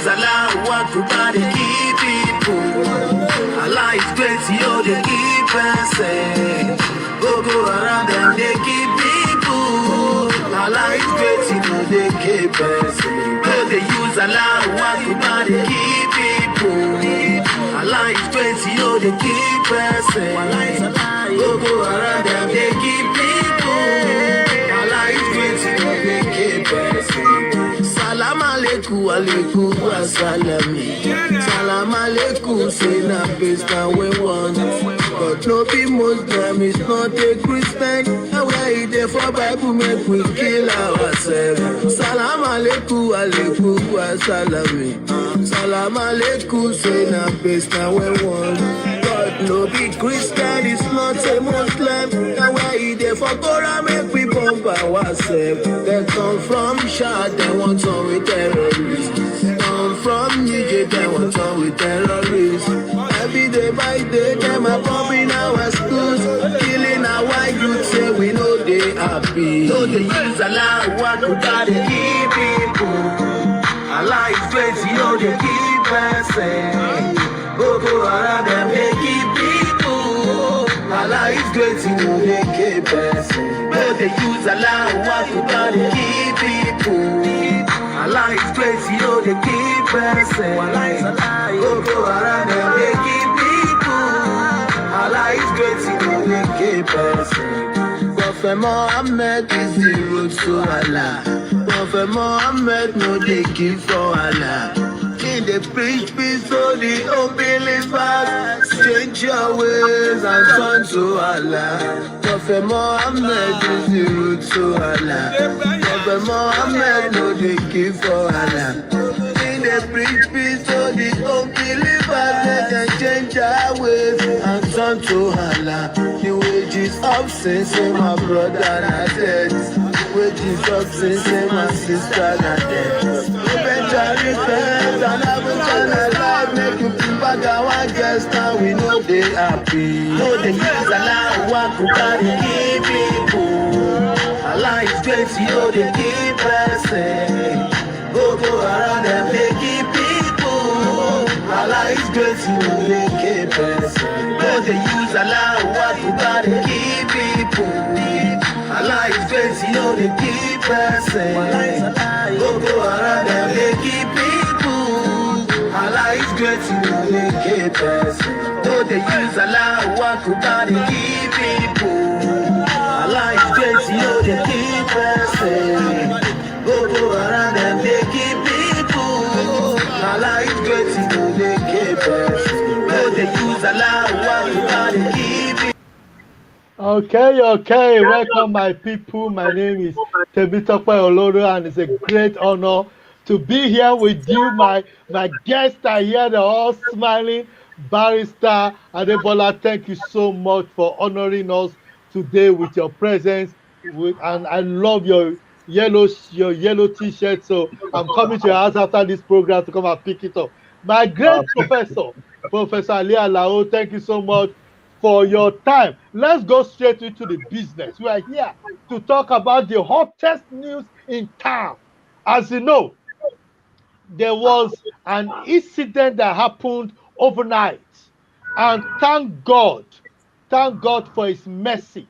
use Allah, what to buy the key people. Allah is great, yo, they keep person. Go around them, they keep people. Allah is great, yo, they keep person. Go they use Allah, what to buy the key people. Allah is great, yo, they keep person. Go around them, they keep people. Allah is great, yo, they keep person. Salam alaikum, alaikum wasalami. Salam alaikum, say na peace na we want. But no be Muslim, it's not a Christian. And we are there for Bible, make we kill ourselves. Salam alaikum, alaikum wasalami. Salam alaikum, say na peace na we want. But no be Christian, it's not a Muslim. And we are there for Torah, make we bump ourselves. They come from Shad, they want on with terrorists. Come from Niger, they want on with terrorists. Every day by day, them are bombing our schools, killing our youth, say we know they happy. So they use Allah, what to God, they keep people. Allah is great, you know they keep person. Go around them, they keep people. Allah is great, you know they keep person. But they use Allah, what to God, they keep people. Allah is great, you know they keep person. Go around them, they keep people. Allah is great, you know they keep person. Prophet Muhammad is the road to Allah. Prophet Muhammad know they keep for Allah. In the preach peace to the unbelievers, change your ways and turn to Allah. Prophet Muhammad is the road to Allah. Prophet Muhammad know they keep for Allah. In the preach peace to the unbelievers, they can change our ways and turn to Allah. The wages of sin, say my brother not dead. Wages of sin, say my sister not dead. Repent and have eternal life. Make you feel back our guests, now we know they happy. Know they use Allah, what to carry keep people. Allah is great, yo, they keep person. Go around them, they keep people. Allah is great, yo, they keep person. Know they use Allah, what to carry keep people. Allah is great, yo, they keep person. Go around them, they keep people. Allah is great, yo, they keep person. Know they use Allah, what to carry keep people. Allah is great, yo, they keep person. Go around them, they keep people. Allah is great, yo, they keep person. Know they use Allah, what to carry keep people. Okay, welcome my people. My name is Temitope Oloro, and it's a great honor to be here with you. My guests are here, they're all smiling. Barrister Adebola, thank you so much for honoring us today with your presence. And I love your yellow t-shirt, so I'm coming to your house after this program to come and pick it up. My great Professor Ali Alao, thank you so much for your time. Let's go straight into the business. We are here to talk about the hottest news in town. As you know, there was an incident that happened overnight, and thank God for his mercy.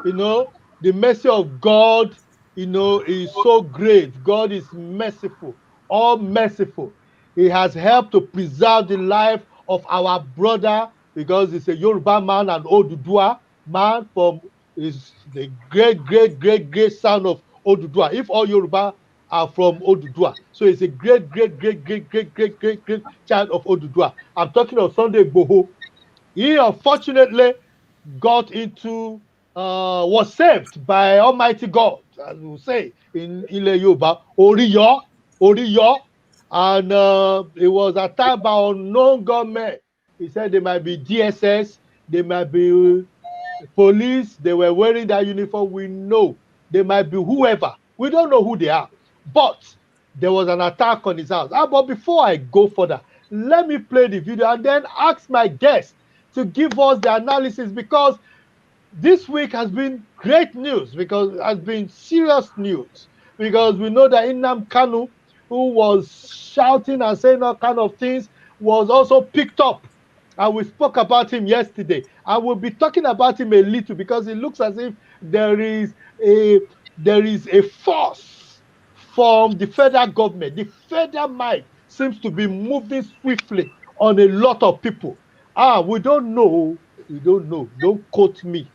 You know, the mercy of God, you know, is so great. God is merciful, all merciful. He has helped to preserve the life of our brother, because he's a Yoruba man and Oduduwa man, from is the great son of Oduduwa. If all Yoruba are from Oduduwa, so it's a great child of Oduduwa. I'm talking of Sunday Igboho. He unfortunately got into was saved by Almighty God, as we say in Yoruba, Oriyo, and it was attacked by unknown gunmen. He said they might be DSS, they might be police, they were wearing that uniform. We know they might be whoever. We don't know who they are. But there was an attack on his house. But before I go further, let me play the video and then ask my guest to give us the analysis, because this week has been great news, because it has been serious news, because we know that Nnamdi Kanu who was shouting and saying all kind of things, was also picked up. And we spoke about him yesterday. I will be talking about him a little because it looks as if there is a force from the federal government. The federal might seems to be moving swiftly on a lot of people. We don't know. We don't know. Don't quote me.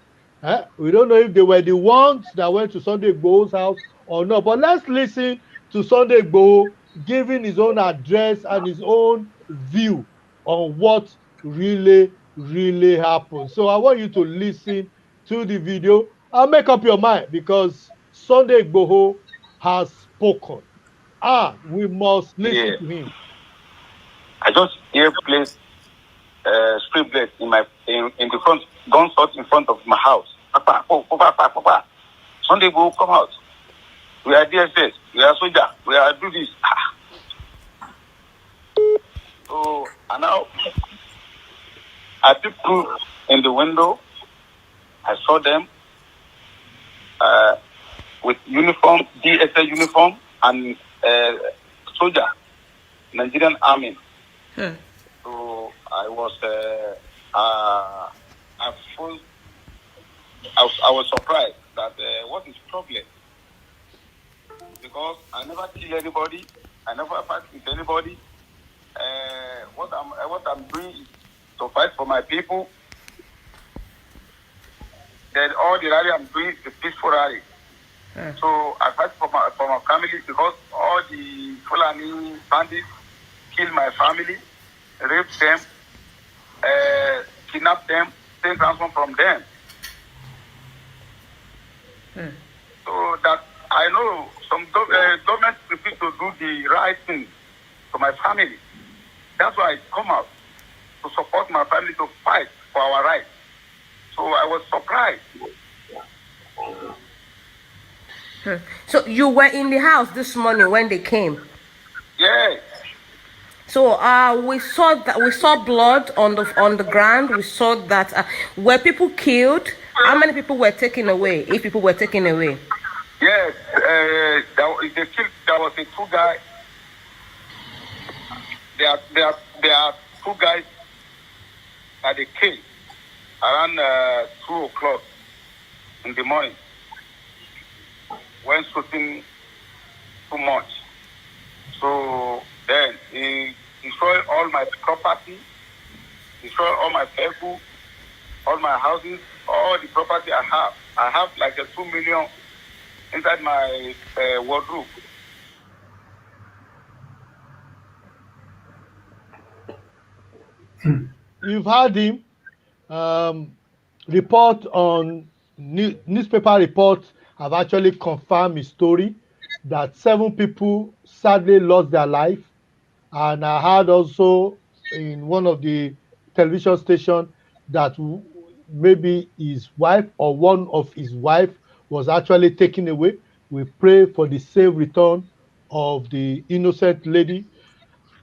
We don't know if they were the ones that went to Sunday Igboho's house or not. But let's listen to Sunday Igboho giving his own address and his own view on what really happened. So I want you to listen to the video and make up your mind because Sunday Igboho has spoken. We must listen to him. I just hear place street blade in the front, gunshot in front of my house. Papa. Sunday Igboho come out. We are DSS, we are soldier, we are do this. So and now I took proof in the window. I saw them with uniform, DSS uniform, and soldier, Nigerian army. So I was, I was surprised that what is problem? Because I never kill anybody, I never fight with anybody. What I'm doing is to fight for my people. Then all the rally I'm doing is a peaceful rally. So I fight for my family because all the Fulani bandits kill my family, rape them, kidnap them, take ransom from them. So that I know some government refuse to do the right thing to my family. That's why I come out to support my family to fight for our rights. So I was surprised. So you were in the house this morning when they came? Yes. So we saw blood on the ground. We saw that were people killed? How many people were taken away? If people were taken away? Yes, there was a two guy. There are two guys that they killed around 2 o'clock in the morning when shooting too much. So then he destroyed all my property, destroyed all my vehicle, all my houses, all the property I have. I have like a 2 million inside my wardrobe. You've heard him report on newspaper reports have actually confirmed his story that 7 people sadly lost their life. And I heard also in one of the television stations that maybe his wife or one of his wife was actually taken away. We pray for the safe return of the innocent lady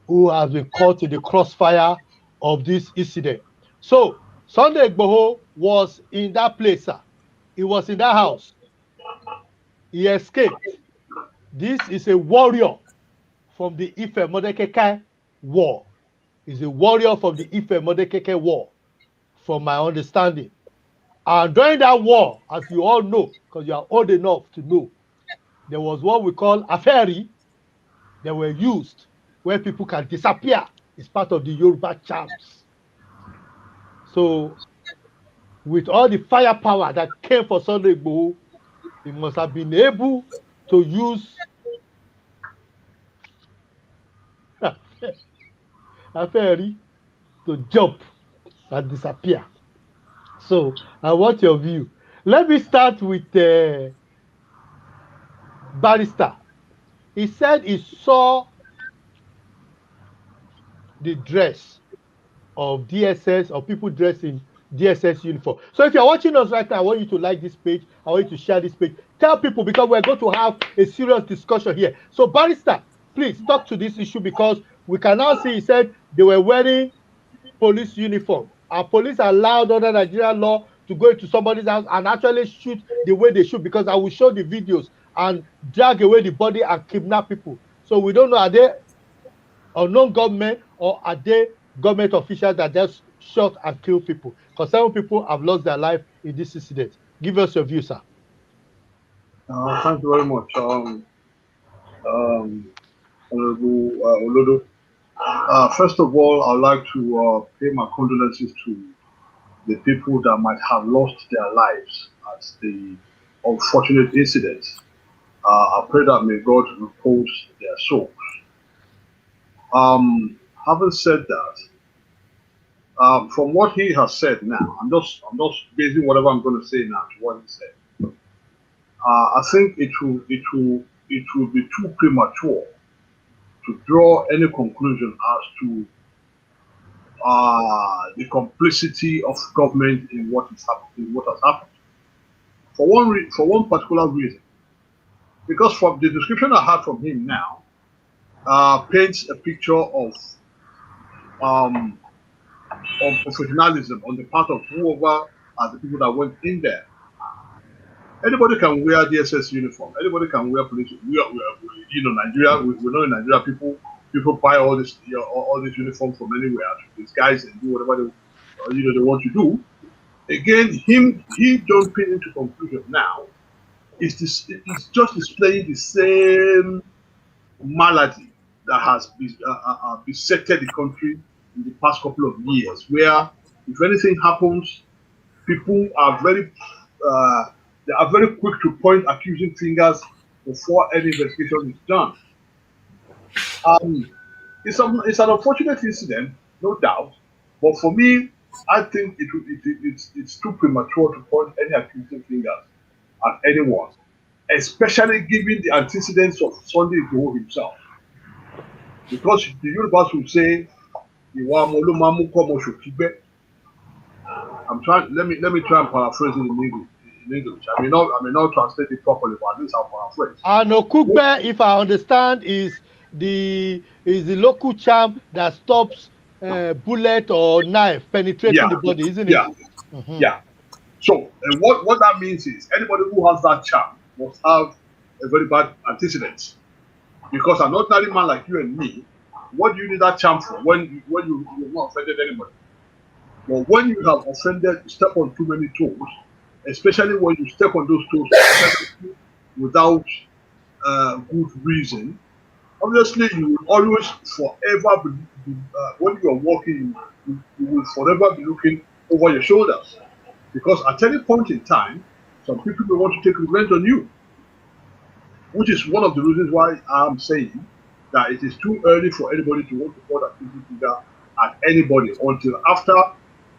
who has been caught in the crossfire of this incident. So Sunday Igboho was in that place, sir. He was in that house. He escaped. This is a warrior from the Ife Modekeke war. He's a warrior from the Ife Modekeke war, from my understanding. And during that war, as you all know, because you are old enough to know, there was what we call affairi. They were used where people can disappear. It's part of the Yoruba charms. So with all the firepower that came for Sunday Igboho, he must have been able to use affairi to jump and disappear. So I want your view. Let me start with Barrister. He said he saw the dress of DSS or people dressed in DSS uniform. So if you're watching us right now, I want you to like this page. I want you to share this page. Tell people because we're going to have a serious discussion here. So Barrister, please talk to this issue because we can now see he said they were wearing police uniform. Are police allowed under Nigerian law to go into somebody's house and actually shoot the way they shoot? Because I will show the videos and drag away the body and kidnap people. So we don't know, are they unknown government or are they government officials that just shot and kill people? Because 7 people have lost their life in this incident. Give us your view, sir. Thank you very much, Honorable Olodo. First of all, I'd like to pay my condolences to the people that might have lost their lives at the unfortunate incident. I pray that may God repose their souls. Having said that, from what he has said now, I'm just basing whatever I'm going to say now to what he said. I think it will be too premature to draw any conclusion as to the complicity of government in what is happening, what has happened. For one particular reason, because from the description I had from him now, paints a picture of professionalism on the part of whoever are the people that went in there. Anybody can wear DSS uniform. Anybody can wear police. Nigeria. We know in Nigeria people buy all this uniform from anywhere to disguise and do whatever they want to do. Again, he jumping into conclusion now is just displaying the same malady that has besetted the country in the past couple of years, where if anything happens, people are very quick to point accusing fingers before any investigation is done. It's an unfortunate incident, no doubt, but for me, I think it's too premature to point any accusing fingers at anyone, especially given the antecedents of Sunday Igboho himself. Because the universe will say, I'm trying. Let me try and paraphrase it in English. I may not translate it properly, but at least I'll paraphrase. And Okugbe, if I understand, is the local charm that stops bullet or knife penetrating the body, isn't it? Yeah. So what that means is anybody who has that charm must have a very bad antecedent. Because an ordinary man like you and me, what do you need that charm for when you've not offended anybody? But when you have offended, you step on too many toes, especially when you step on those toes without good reason. Obviously, you will always forever be when you are walking, you will forever be looking over your shoulders. Because at any point in time, some people will want to take revenge on you. Which is one of the reasons why I'm saying that it is too early for anybody to want to point a finger at anybody until after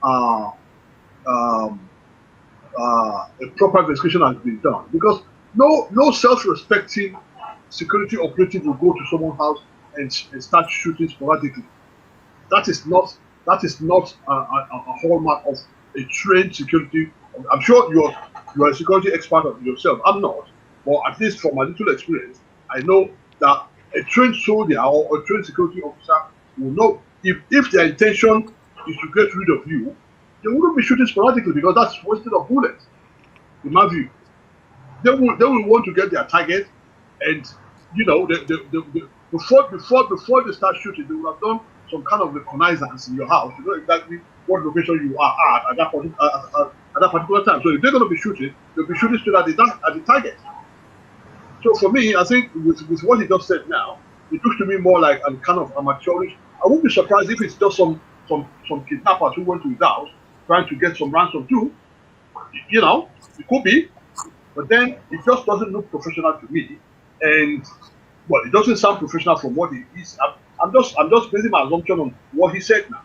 a proper investigation has been done. Because no self-respecting security operative will go to someone's house and start shooting sporadically. That is not a hallmark of a trained security. I'm sure you're a security expert of yourself. I'm not. But at least from my little experience, I know that a trained soldier or a trained security officer will know if their intention is to get rid of you, they wouldn't be shooting sporadically because that's wasted of bullets. In my view, they will want to get their target, and before they start shooting, they will have done some kind of reconnaissance in your house to know exactly what location you are at that particular time. So if they're going to be shooting, they'll be shooting straight at the target. So for me, I think with what he just said now, it looks to me more like a kind of amateurish. I wouldn't be surprised if it's just some kidnappers who went to his house trying to get some ransom too. It could be, but then it just doesn't look professional to me. And well, it doesn't sound professional from what he is. I'm just basing my assumption on what he said now,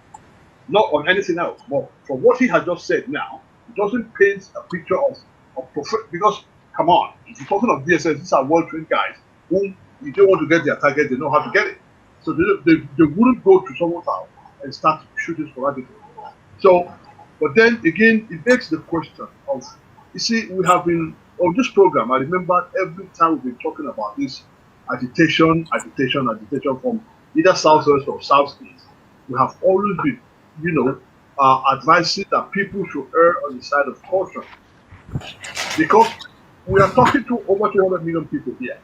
not on anything else. But from what he has just said now, it doesn't paint a picture of because. Come on, if you're talking of DSS, these are well-trained guys who, if they want to get their target, they know how to get it. So they wouldn't go to someone's house and start shooting sporadically. So, but then again, it begs the question of, you see, we have been, on this program, I remember every time we've been talking about this agitation from either southwest or southeast, we have always been, advising that people should err on the side of caution. Because we are talking to over 200 million people here.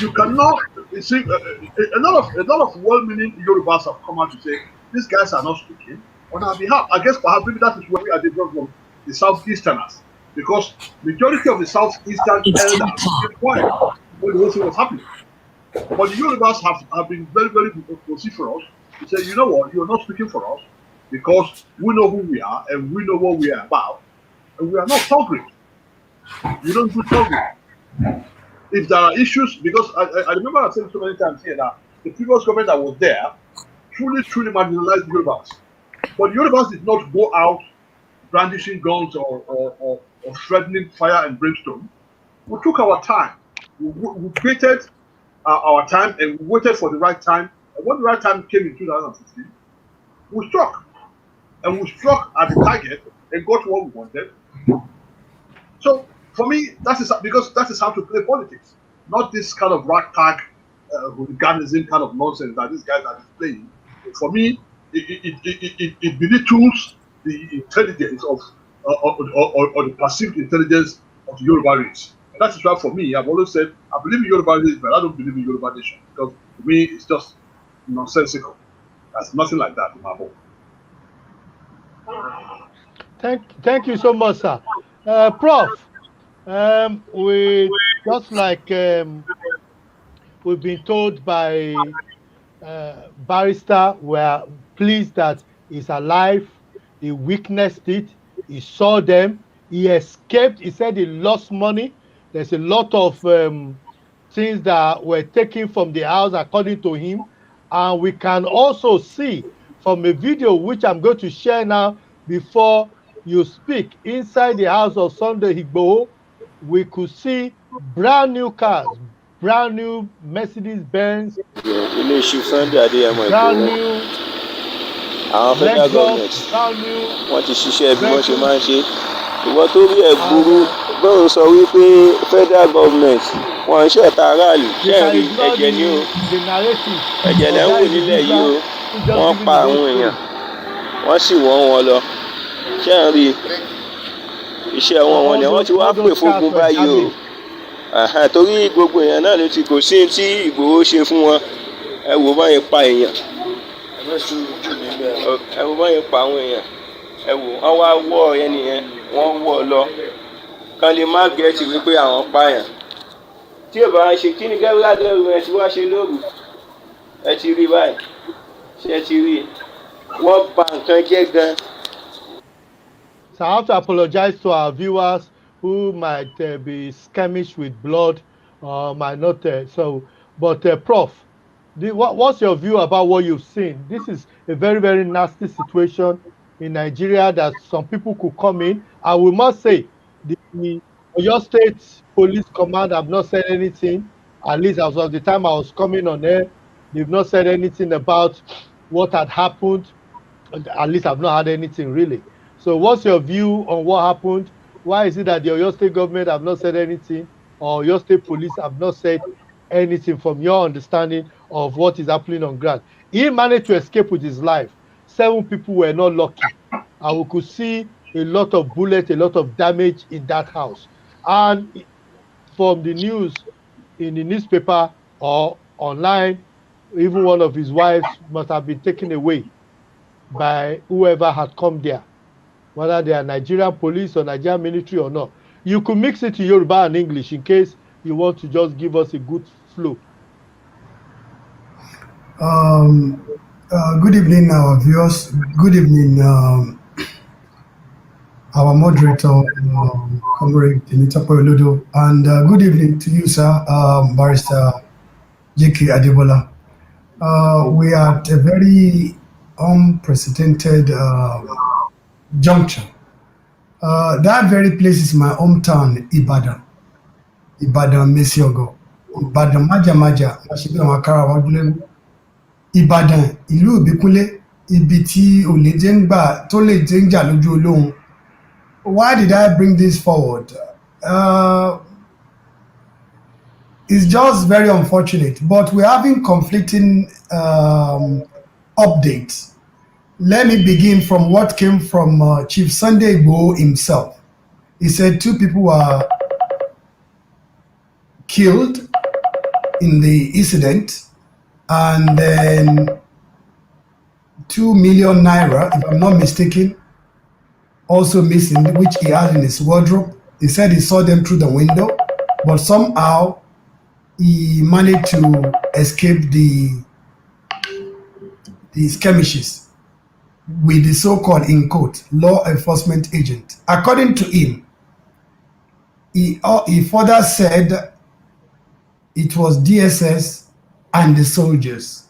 You cannot. You see, a lot of well-meaning Yorubas have come out to say these guys are not speaking on our behalf. I guess perhaps maybe that is where we are different from the Southeasterners, because majority of the Southeastern elders kept quiet when the whole thing was happening. But the Yorubas have been very, very vociferous to say, you know what, you're not speaking for us because we know who we are and we know what we are about, and we are not talking. We don't do talking. If there are issues, because I remember I've said so many times here that the previous government that was there truly marginalized Yorubas. But Yorubas did not go out brandishing guns or threatening fire and brimstone. We took our time. We waited our time and we waited for the right time. And when the right time came in 2016, we struck. And we struck at the target and got what we wanted. So for me, that is how to play politics, not this kind of ragtag hooliganism kind of nonsense that these guys are displaying. For me, it belittles the intelligence of or the perceived intelligence of the Yoruba race. And that is why for me, I've always said I believe in Yoruba race, but I don't believe in Yoruba nation, because to me it's just nonsensical. There's nothing like that in my book. Thank you so much, sir. Prof, we just like we've been told by Barrister, we're pleased that he's alive. He witnessed it. He saw them. He escaped. He said he lost money. There's a lot of things that were taken from the house, according to him. And we can also see from a video, which I'm going to share now before you speak, inside the house of Sunday Igboho, we could see brand new cars, brand new Mercedes-Benz, ilé iṣu Sunday brand Igboho new àwọn federal government Lexus, brand new wọ́n ti ṣiṣẹ́ bí wọ́n ṣe máa ń ṣe. vehicles, Ìwọ tó rí ẹ̀ burú bóun sọ wípé federal government wọn ń ṣọ̀tá aráàlú you ṣẹ́ ń can rí ignore ẹ̀jẹ̀ ní o the narrative ẹ̀jẹ̀ of lẹ́ ń that wò nílẹ̀ yìí o. individual who just Wọ́n giving pa his own àwọn èèyàn story. wọ́n sì wọ́n wọn lọ ṣẹ́ ń rí iṣẹ́ wọn wọn ni wọ́n ti wá All pè those cars fógun were báyìí o. damaged. Torí gbogbo èèyàn náà ló ti kò sí ohun tí Ìgbòho ṣe fún wọn. Ẹ wò báyìí pa èèyàn ẹ wò báyìí pa àwọn èèyàn ẹ wò wọ́n wá wọ́ ẹni yẹn wọ́n wọ́ ọ lọ kán lè má gẹ̀ẹ́sì wípé àwọn pààyàn. Tí ò bá ń ṣe kí ni gẹ́gẹ́ ẹ ti wá ṣe lóru ẹ ti rí báyìí ṣé ẹ ti rí wọ́n bà nǹkan jẹ́ gan. So I have to apologize to our viewers who might be skirmish with blood or might not. But Prof, what's your view about what you've seen? This is a very, very nasty situation in Nigeria that some people could come in. I will must say, the Oyo State Police Command have not said anything. At least as of the time I was coming on air, they've not said anything about what had happened. At least I've not had anything really. So what's your view on what happened? Why is it that the Oyo State government have not said anything, or Oyo State police have not said anything from your understanding of what is happening on ground? He managed to escape with his life. 7 people were not lucky. And we could see a lot of bullets, a lot of damage in that house. And from the news, in the newspaper or online, even one of his wives must have been taken away by whoever had come there, whether they are Nigerian police or Nigerian military or not. You could mix it to Yoruba and English in case you want to just give us a good flow. Good evening, our viewers. Good evening, our moderator, Comrade Temitope Olodo, and good evening to you, sir, Barrister J.K. Adebola. We are at a very unprecedented juncture. That very place is my hometown, Ibadan Mesiogo, Ibadan Maja, Ibadan, ìlú Ìbíkúnlé, ibi tí olè jẹ́ ń gbà tó lè jẹ́ ń jà lójú olóhun. Why did I bring this forward? It's just very unfortunate, but we're having conflicting updates. Let me begin from what came from Chief Sunday Igboho himself. He said 2 people were killed in the incident, and then 2 million naira, if I'm not mistaken, also missing, which he had in his wardrobe. He said he saw them through the window, but somehow he managed to escape the skirmishes with the so-called, in quote, law enforcement agent. According to him, he further said it was DSS and the soldiers.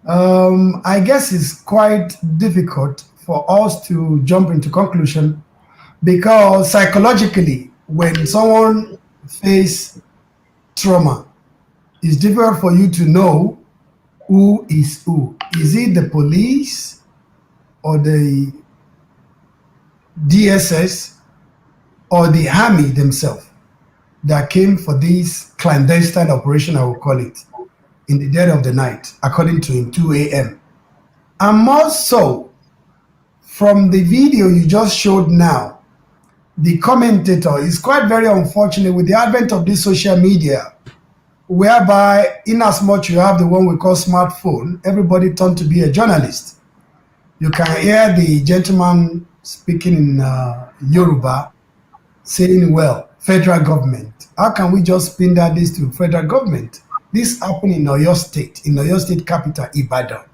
I guess it's quite difficult for us to jump into conclusion, because psychologically, when someone faces trauma, it's difficult for you to know who is who. Is it the police or the DSS or the army themselves that came for this clandestine operation, I will call it, in the dead of the night, according to him, 2 a.m. And more so, from the video you just showed now, the commentator is quite very unfortunate with the advent of this social media, whereby in as much you have the one we call smartphone, everybody turned to be a journalist. You can hear the gentleman speaking in Yoruba saying, well, federal government. How can we just pin that this to federal government? This happened in Oyo State capital, Ibadan.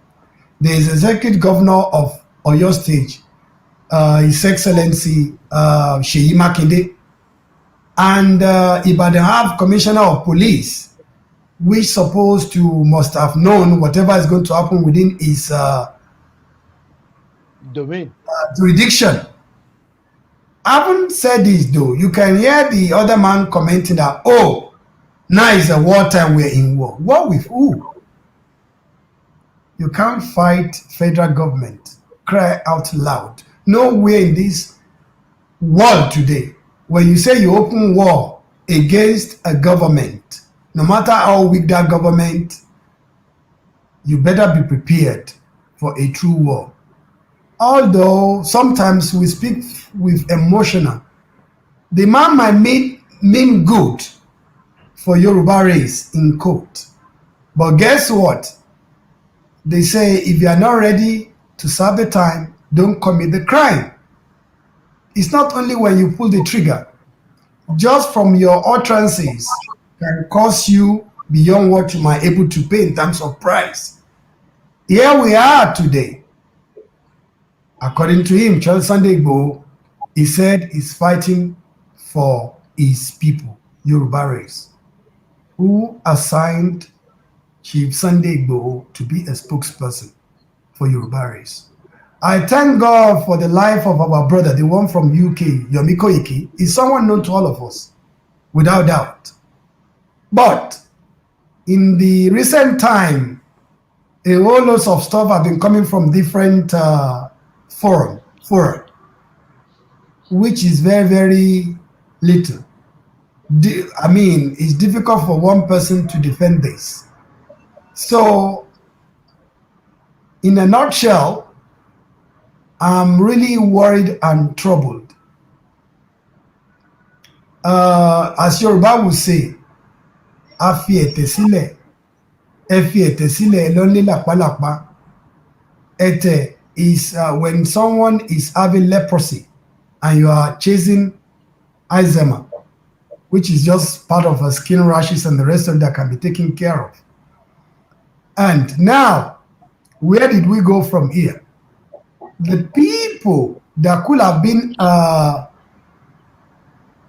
There is executive governor of Oyo State, His Excellency Seyi Makinde, and Ibadan have commissioner of police, which supposed to must have known whatever is going to happen within his domain. Jurisdiction. Having said this, though, you can hear the other man commenting that, oh, now is the wartime, we're in war. War with who? You can't fight federal government. Cry out loud. Nowhere in this world today, when you say you open war against a government, no matter how weak that government, you better be prepared for a true war. Although sometimes we speak with emotional, the man might mean good for Yoruba race, in quote. But guess what? They say if you are not ready to serve the time, don't commit the crime. It's not only when you pull the trigger, just from your utterances can cost you beyond what you might be able to pay in terms of price. Here we are today. According to him, Sunday Igboho, he said he's fighting for his people, Yoruba race, who assigned Chief Sunday Igboho to be a spokesperson for Yoruba race. I thank God for the life of our brother, the one from UK, Yomi Koiki. Is someone known to all of us, without doubt. But in the recent time, a whole lot of stuff have been coming from different forum, which is very, very little. I mean, it's difficult for one person to defend this. So, in a nutshell, I'm really worried and troubled. As Yoruba would say, a fi ètè sílẹ̀, ẹ fi ètè sílẹ̀, ẹ lọ ní làpálàpá. Ètè is when someone is having leprosy and you are chasing eczema, which is just part of skin rashes and the rest of that can be taken care of. And now, where did we go from here? The people that could have been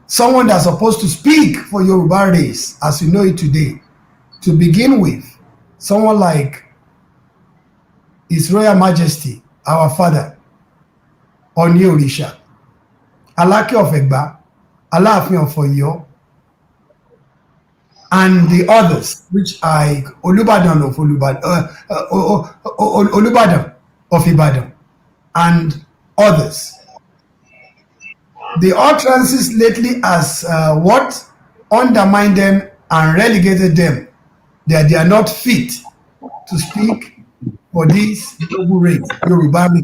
someone that's supposed to speak for Yoruba race, as we know it today, to begin with, someone like His Royal Majesty, our father, Oni Orisha, Alake of Egba, Alaafin of Oyo, and the others, which are Olubadan of Olubadan of Ibadan, and others. The utterances lately has what undermined them and relegated them, that they are not fit to speak for this noble race, Yoruba race.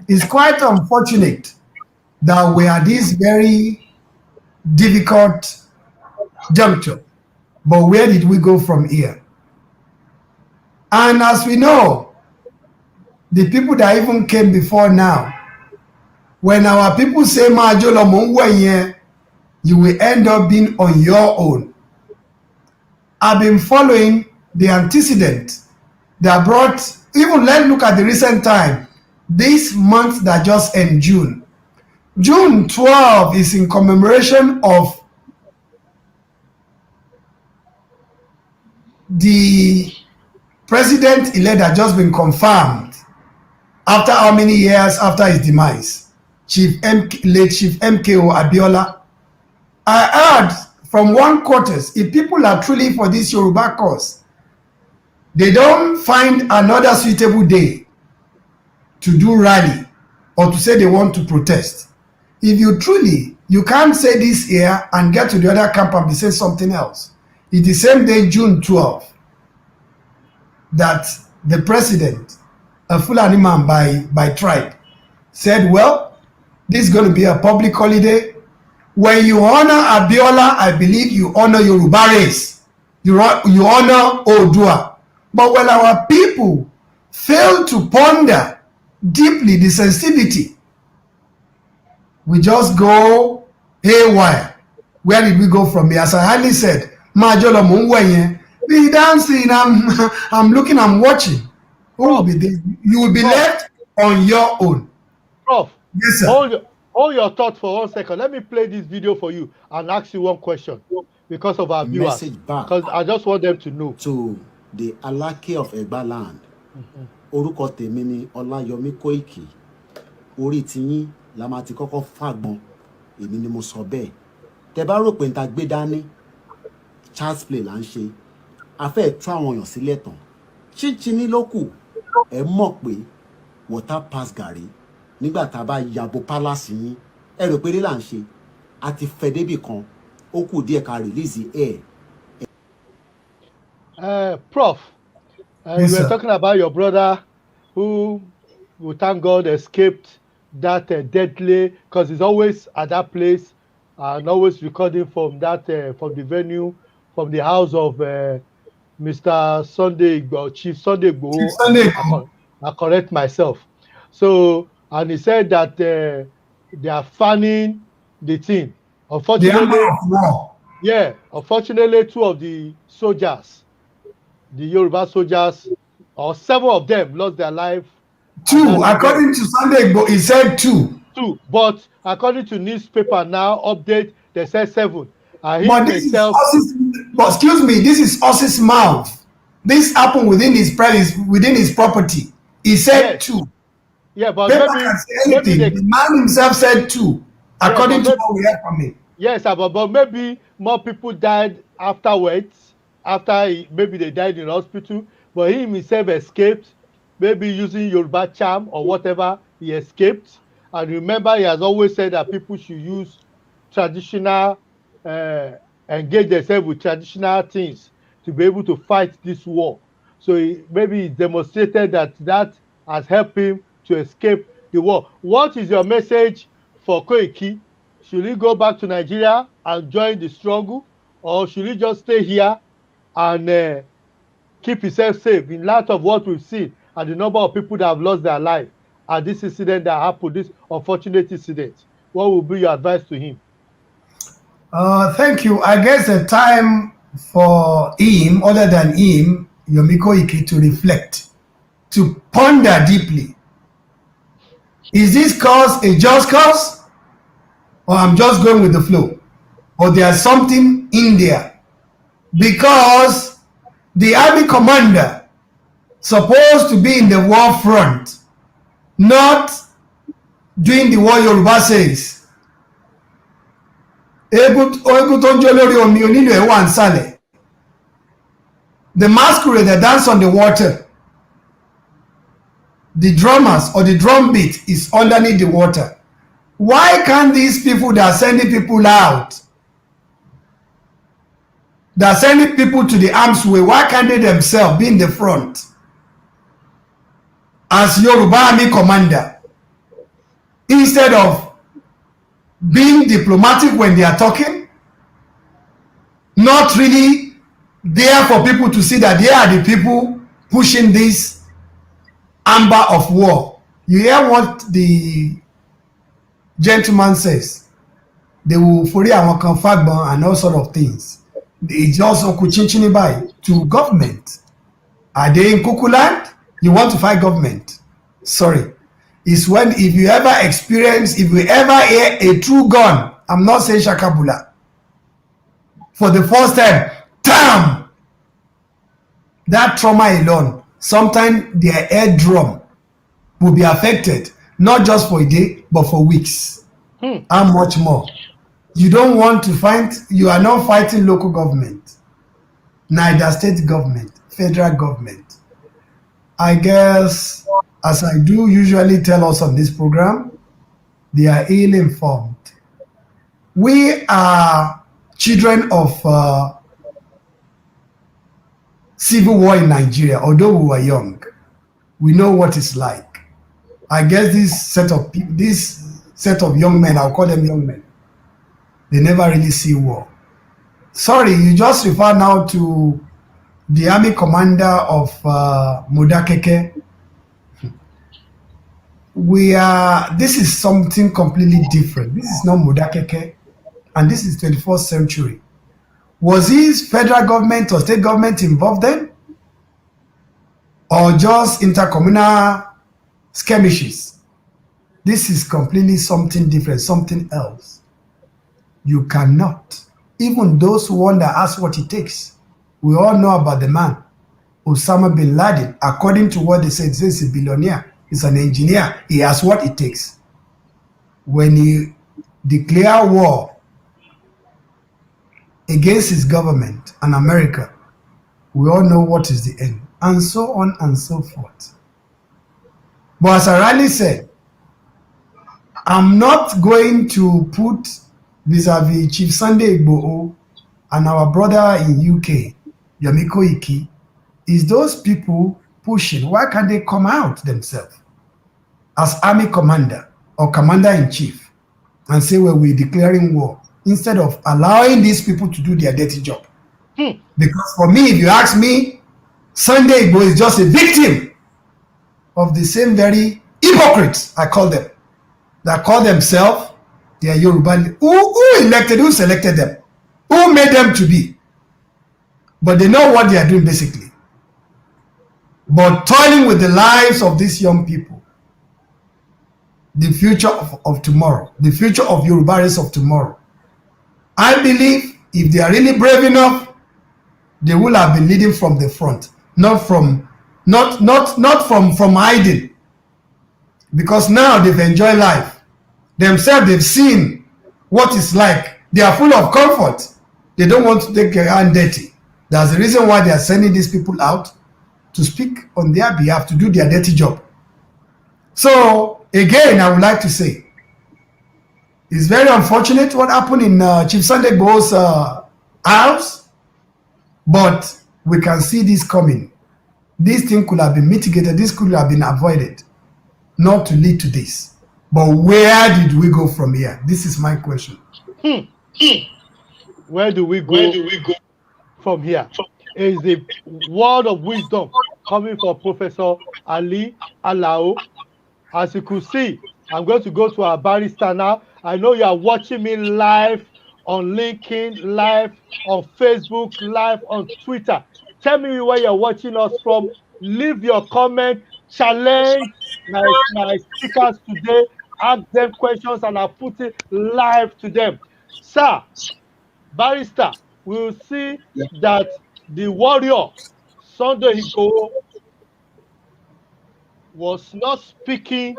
It's quite unfortunate that we are this very difficult juncture But where did we go from here? And as we know, the people that even came before now, when our people say Majolo Mungwenye, you will end up being on your own. I've been following the antecedent that brought, even let's look at the recent time, this month that just ended, June. June 12 is in commemoration of the president-elect that just been confirmed after how many years after his demise, late Chief MKO Abiola. I heard from one quarters, if people are truly for this Yoruba cause, they don't find another suitable day to do rally or to say they want to protest. If you truly, you can't say this here and get to the other camp and say something else. It's the same day, June 12, that the president, a Fulani man by tribe, said, well, this is going to be a public holiday. When you honor Abiola, I believe you honor Yoruba race. You honor Odua. But when our people fail to ponder deeply the sensitivity, we just go haywire. Where did we go from here? As I highly said, Majolo Mungwenye, be dancing, I'm looking, I'm watching. Who will be there? You will be left on your own. Prof, yes, sir. Hold your thought for 1 second. Let me play this video for you and ask you one question because of our viewers. Because I just want them to know. To the Alake of Egba land. Orúkọ tèmi ni Ọláyọmí Kóìkì. Orí tiyín la máa ti kọ́kọ́ fàgbọn. Èmi ni mo sọ bẹ́ẹ̀. Tẹ́ bá rò pé n ta gbé dání child's play là ń ṣe. A fẹ́ tú àwọn èèyàn sílẹ̀ tán. Chinchini ló kù. Ẹ mọ̀ pé water pass gàrí. Nígbà tá a bá yabo palace yín. Ẹ rò pé là ń ṣe. A ti fẹ́ débì kan. Ó kù díẹ̀ ká release air. Prof, Yes, you were sir. talking about your brother who, we thank God, escaped that deadly, because he's always at that place and always recording from that from the venue, from the house of Mr. Sunday Igboho, Chief Sunday Igboho. Chief Sunday Igboho. I correct myself. So, and he said that they are fanning the thing. Unfortunately, yeah, unfortunately, 2 of the soldiers, the Yoruba soldiers, or 7 of them lost their life. 2, according to Sunday Igboho, he said 2. 2, but according to newspaper now, update, they said 7. But this is Os's, but excuse me, this is Os's mouth. This happened within his premise, within his property. He said Yes. 2. Yeah, but Paper can say anything. The man himself said 2, according to what we heard from him. Yes, but maybe more people died afterwards, maybe they died in the hospital, but he himself escaped, maybe using Yoruba charm or whatever, he escaped. And remember, he has always said that people should use traditional, engage themselves with traditional things to be able to fight this war. So maybe he demonstrated that has helped him to escape the war. What is your message for Koiki? Should he go back to Nigeria and join the struggle, or should he just stay here and keep himself safe in light of what we've seen and the number of people that have lost their life at this incident that happened, this unfortunate incident? What will be your advice to him? Thank you. I guess the time for him, other than him, Yomi Koiki, to reflect, to ponder deeply. Is this cause a just cause? Or I'm just going with the flow? Or there's something in there? Because the army commander supposed to be in the war front, not doing the war Yoruba says. The masquerade that dance on the water, the drummers or the drum beat is underneath the water. Why can't these people that are sending people out, that are sending people to the arms way, why can't they themselves be in the front as Yoruba Army commander, instead of being diplomatic when they are talking, not really there for people to see that they are the people pushing this amber of war. You hear what the gentleman says? They will forí àwọn kan fagbọn and all sort of things. It's just okuchinchin by to government. Are they in Kukuland? You want to fight government? Sorry. It's when if you ever hear a true gun, I'm not saying Shakabula, for the first time, damn, that trauma alone, sometimes their eardrum will be affected, not just for a day, but for weeks. How much more? You don't want to fight, you are not fighting local government, neither state government, federal government. I guess, as I do usually tell us on this program, they are ill-informed. We are children of civil war in Nigeria. Although we were young, we know what it's like. I guess this set of young men, I'll call them young men, they never really see war. Sorry, you just refer now to the army commander of Modakeke. This is something completely different. This is not Modakeke, and this is 21st century. Was his federal government or state government involved then? Or just intercommunal skirmishes? This is completely something different, something else. You cannot. Even those who wonder, ask what it takes. We all know about the man, Osama bin Laden. According to what they said, he's a billionaire, he's an engineer, he has what it takes. When he declare war against his government and America, we all know what is the end, and so on and so forth. But as I rightly said, I'm not going to put vis-a-vis Chief Sunday Igboho and our brother in UK, Yomi Koiki, is those people pushing. Why can't they come out themselves as army commander or commander-in-chief and say, well, we're declaring war, instead of allowing these people to do their dirty job? Because for me, if you ask me, Sunday Igboho is just a victim of the same very hypocrites, I call them, that call themselves, they are Yoruba. Who selected them? Who made them to be? But they know what they are doing basically. But toiling with the lives of these young people, the future of tomorrow, the future of Yoruba race of tomorrow. I believe if they are really brave enough, they will have been leading from the front, not from hiding. Because now they've enjoyed life. Themselves, they've seen what it's like. They are full of comfort. They don't want to take their hand dirty. That's the reason why they are sending these people out to speak on their behalf, to do their dirty job. So, again, I would like to say, it's very unfortunate what happened in Chief Sunday Igboho's house, but we can see this coming. This thing could have been mitigated, this could have been avoided, not to lead to this. But where did we go from here? This is my question. Where do we go from here? Is the word of wisdom coming from Professor Ali Alao. As you could see, I'm going to go to our barrister now. I know you are watching me live on LinkedIn, live on Facebook, live on Twitter. Tell me where you're watching us from. Leave your comment, challenge my speakers today, ask them questions, and I'll put it live to them. Sir, barrister, we will see that the warrior, Sunday Igboho, was not speaking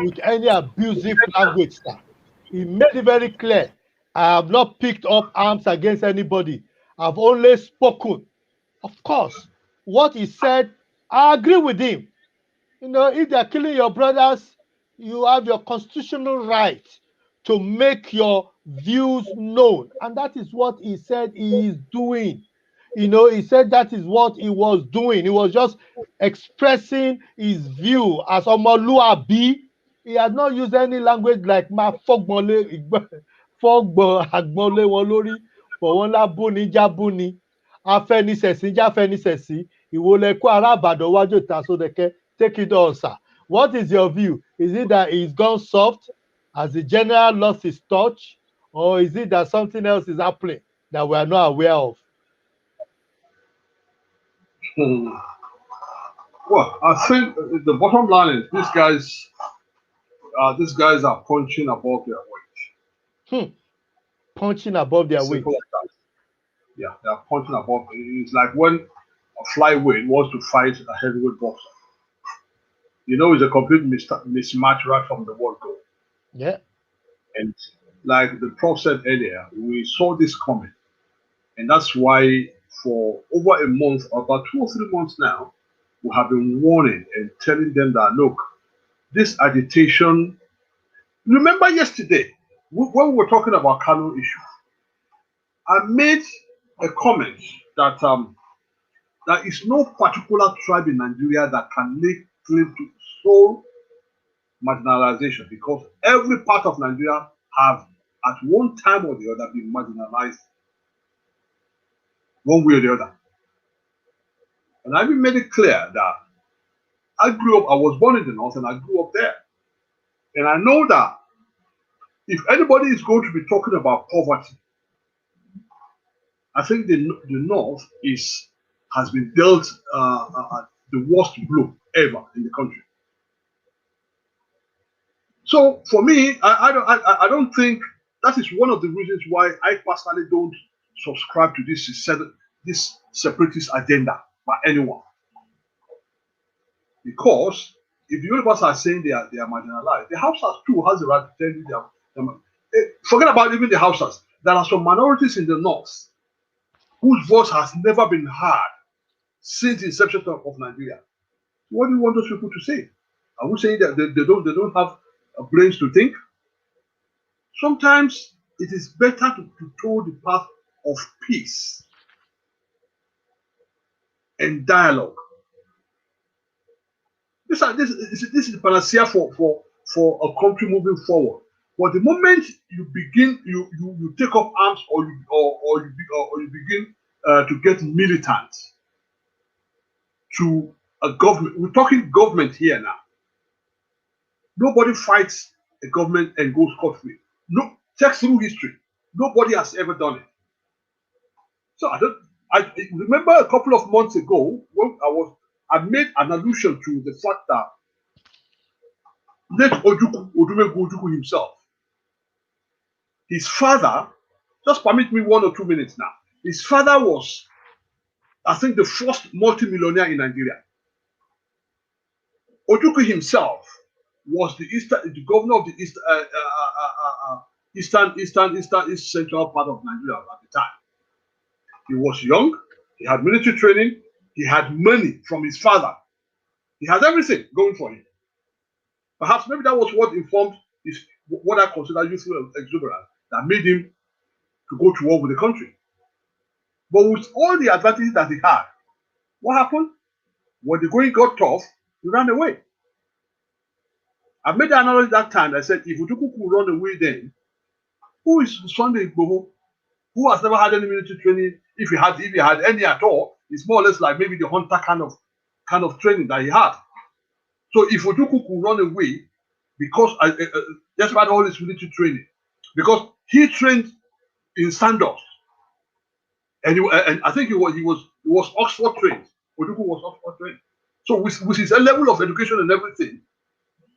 with any abusive language, sir. He made it very clear. I have not picked up arms against anybody. I've only spoken. Of course, what he said, I agree with him. You know, if they're killing your brothers, you have your constitutional right to make your views known. And that is what he said he is doing. You know, he said that is what he was doing. He was just expressing his view as Omoluabi. He had not used any language like ma fogbonle agbonle won lori for won la buni jabuni. afẹnisẹ̀sìn jáfẹnisẹ̀sìn ìwòlẹ̀kọ ará Ìbàdàn wájú ìtasódẹ̀kẹ́. Take it on, sir. What is your view? Is it that he's gone soft as the general lost his touch, or is it that something else is happening that we are not aware of? Well, I think the bottom line is these guys are punching above their weight. Punching above their weight. Simple as that. Yeah, they are punching above. It's like when a flyweight wants to fight a heavyweight boxer. You know, it's a complete mismatch right from the word go. Yeah. And like the prof said earlier, we saw this coming. And that's why for over a month, about 2 or 3 months now, we have been warning and telling them that, look, this agitation. Remember yesterday, when we were talking about Kano issue, I made a comment that there is no particular tribe in Nigeria that can lay claim to sole marginalization, because every part of Nigeria have at one time or the other been marginalized one way or the other. And I even made it clear that I was born in the north and I grew up there. And I know that if anybody is going to be talking about poverty, I think the north has been dealt the worst blow ever in the country. So for me, I don't think that is one of the reasons why I personally don't subscribe to this separatist agenda by anyone. Because if the universe are saying they are marginalized, the Hausas too has the right to tell you they are. Forget about even the Hausas. There are some minorities in the north whose voice has never been heard since the inception of Nigeria. What do you want those people to say? Are we saying that they don't have brains to think? Sometimes it is better to toe the path of peace and dialogue. This is the panacea for a country moving forward. But the moment you begin, you take up arms, or you begin to get militant to a government. We're talking government here now. Nobody fights a government and goes scot-free. No, check through history. Nobody has ever done it. So I remember a couple of months ago when I made an allusion to the fact that late Odumegwu Ojukwu himself, his father, just permit me 1 or 2 minutes now. His father was, I think, the first multimillionaire in Nigeria. Ojukwu himself was the governor of the east central part of Nigeria at the time. He was young, he had military training, he had money from his father. He had everything going for him. Perhaps maybe that was what informed what I consider youthful exuberance that made him to go to war with the country. But with all the advantages that he had, what happened? When the going got tough, he ran away. I made the analogy that time. I said, if Ojukwu could run away then, who is Sunday Igboho, who has never had any military training? If he had any at all, it's more or less like maybe the hunter kind of training that he had. So if Ojukwu could run away, because despite all his military training, because he trained in sandals, and I think he was Oxford trained. Ojukwu was Oxford trained. So with his level of education and everything,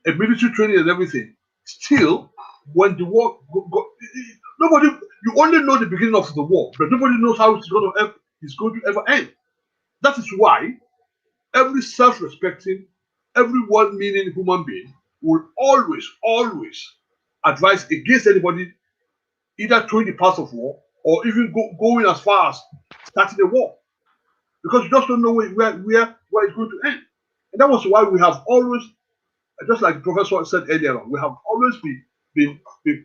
and military training and everything, still when the war nobody, you only know the beginning of the war, but nobody knows how it's going to ever end. That is why every self-respecting, every well-meaning human being will always advise against anybody either throwing the path of war or even going as far as starting a war, because you just don't know where it's going to end. And that was why we have always, just like the professor said earlier on, we have always been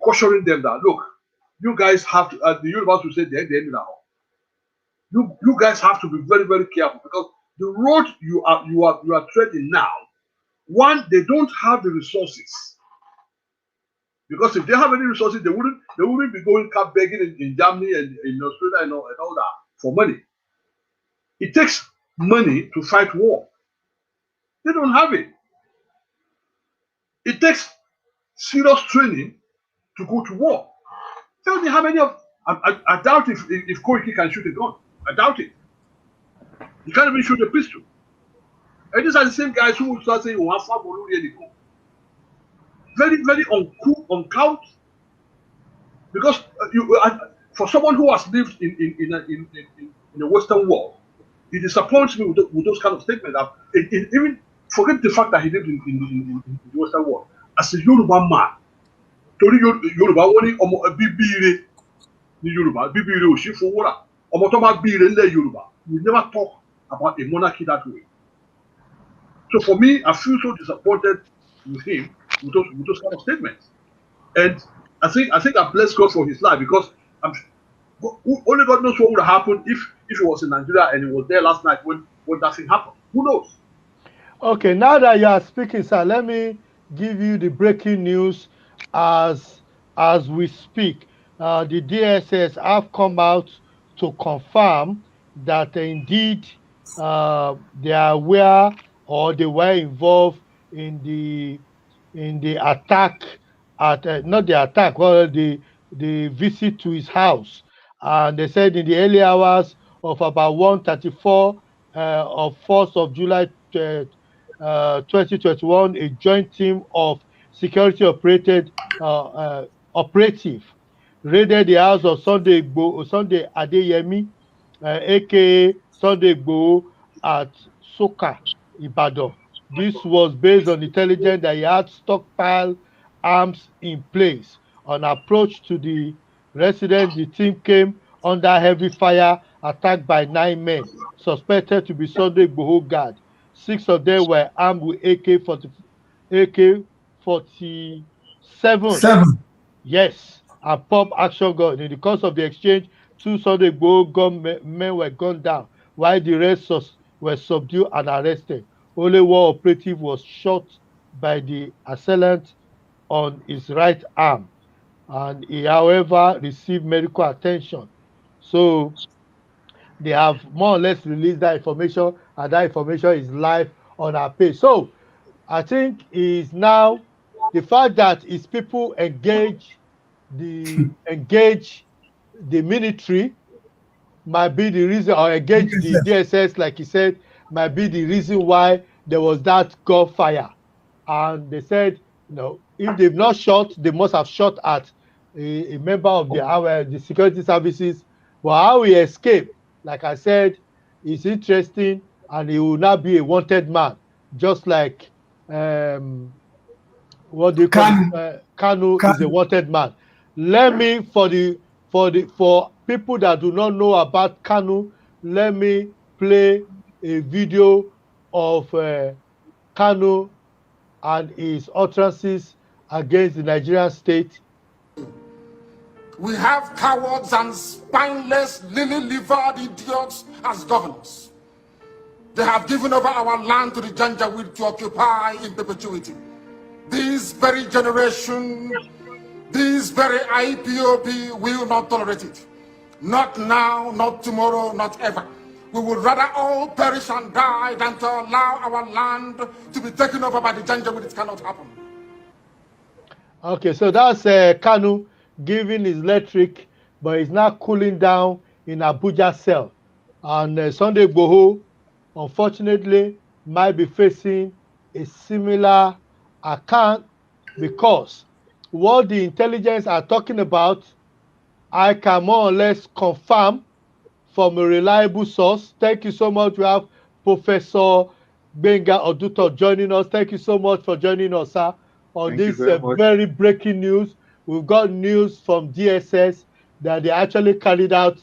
cautioning them that, look, you guys have to, the universe will say the end now. You guys have to be very, very careful, because the road you are treading now, one, they don't have the resources. Because if they have any resources, they wouldn't be going car begging in Germany and in Australia and all that for money. It takes money to fight war. They don't have it. It takes serious training to go to war. Tell me how many of I doubt if Koiki can shoot a gun. I doubt it. He can't even shoot a pistol. And these are the same guys who will start saying, "Oh, how will really go?" Very, very uncouth. Because for someone who has lived in the Western world, it disappoints me with those kind of statements. Even forget the fact that he lived in the Western world. As a Yoruba man, torí Yorùbá wọ́n ní ọmọ bíbíire ní Yorùbá bíbíire ò sí fowó rà ọmọ tó bá bíire nílẹ̀ Yorùbá we never talk about a monarchy that way. So for me, I feel so disappointed with him with those kind of statements, and I think I bless God for his life because only God knows what would have happened if he was in Nigeria and he was there last night when that thing happened. Who knows? Okay, now that you are speaking, sir, let me give you the breaking news as we speak. The DSS have come out to confirm that indeed they are aware or they were involved in the attack at not the attack, well the visit to his house, and they said in the early hours of about 1:34 of 1st of July 2021, a joint team of security operative raided the house of Sunday Adeyemi, aka Sunday Igboho, at Soka, Ibadan. This was based on intelligence that he had stockpile arms in place. On approach to the residence, the team came under heavy fire, attacked by 9 men suspected to be Sunday Igboho guard. 6 of them were armed with AK-47. Seven. Yes, and pop action gun. In the course of the exchange, 2 Sunday Igboho gunmen were gunned down, while the rest were subdued and arrested. Only one operative was shot by the assailant on his right arm, and he, however, received medical attention. So they have more or less released that information, and that information is live on our page. So I think is now the fact that his people engage the military might be the reason, or engage the DSS, like he said, might be the reason why there was that gunfire. And they said, if they've not shot, they must have shot at a member of the security services. But how he escaped, like I said, is interesting, and he will now be a wanted man, just like what do you call it? Kanu is a wanted man. Let me for people that do not know about Kanu, let me play a video of Kanu and his utterances against the Nigerian state. We have cowards and spineless, lily-livered idiots as governors. They have given over our land to the Janjaweed to occupy in perpetuity. This very generation, this very IPOB will not tolerate it. Not now, not tomorrow, not ever. We would rather all perish and die than to allow our land to be taken over by the Janjaweed. It cannot happen. Okay, so that's Kanu giving his rhetoric, but he's now cooling down in Abuja cell. And Sunday Igboho, unfortunately, might be facing a similar account, because what the intelligence are talking about, I can more or less confirm from a reliable source. Thank you so much. We have Professor Benga Oduto joining us. Thank you so much for joining us, sir, on this very breaking news. We've got news from DSS that they actually carried out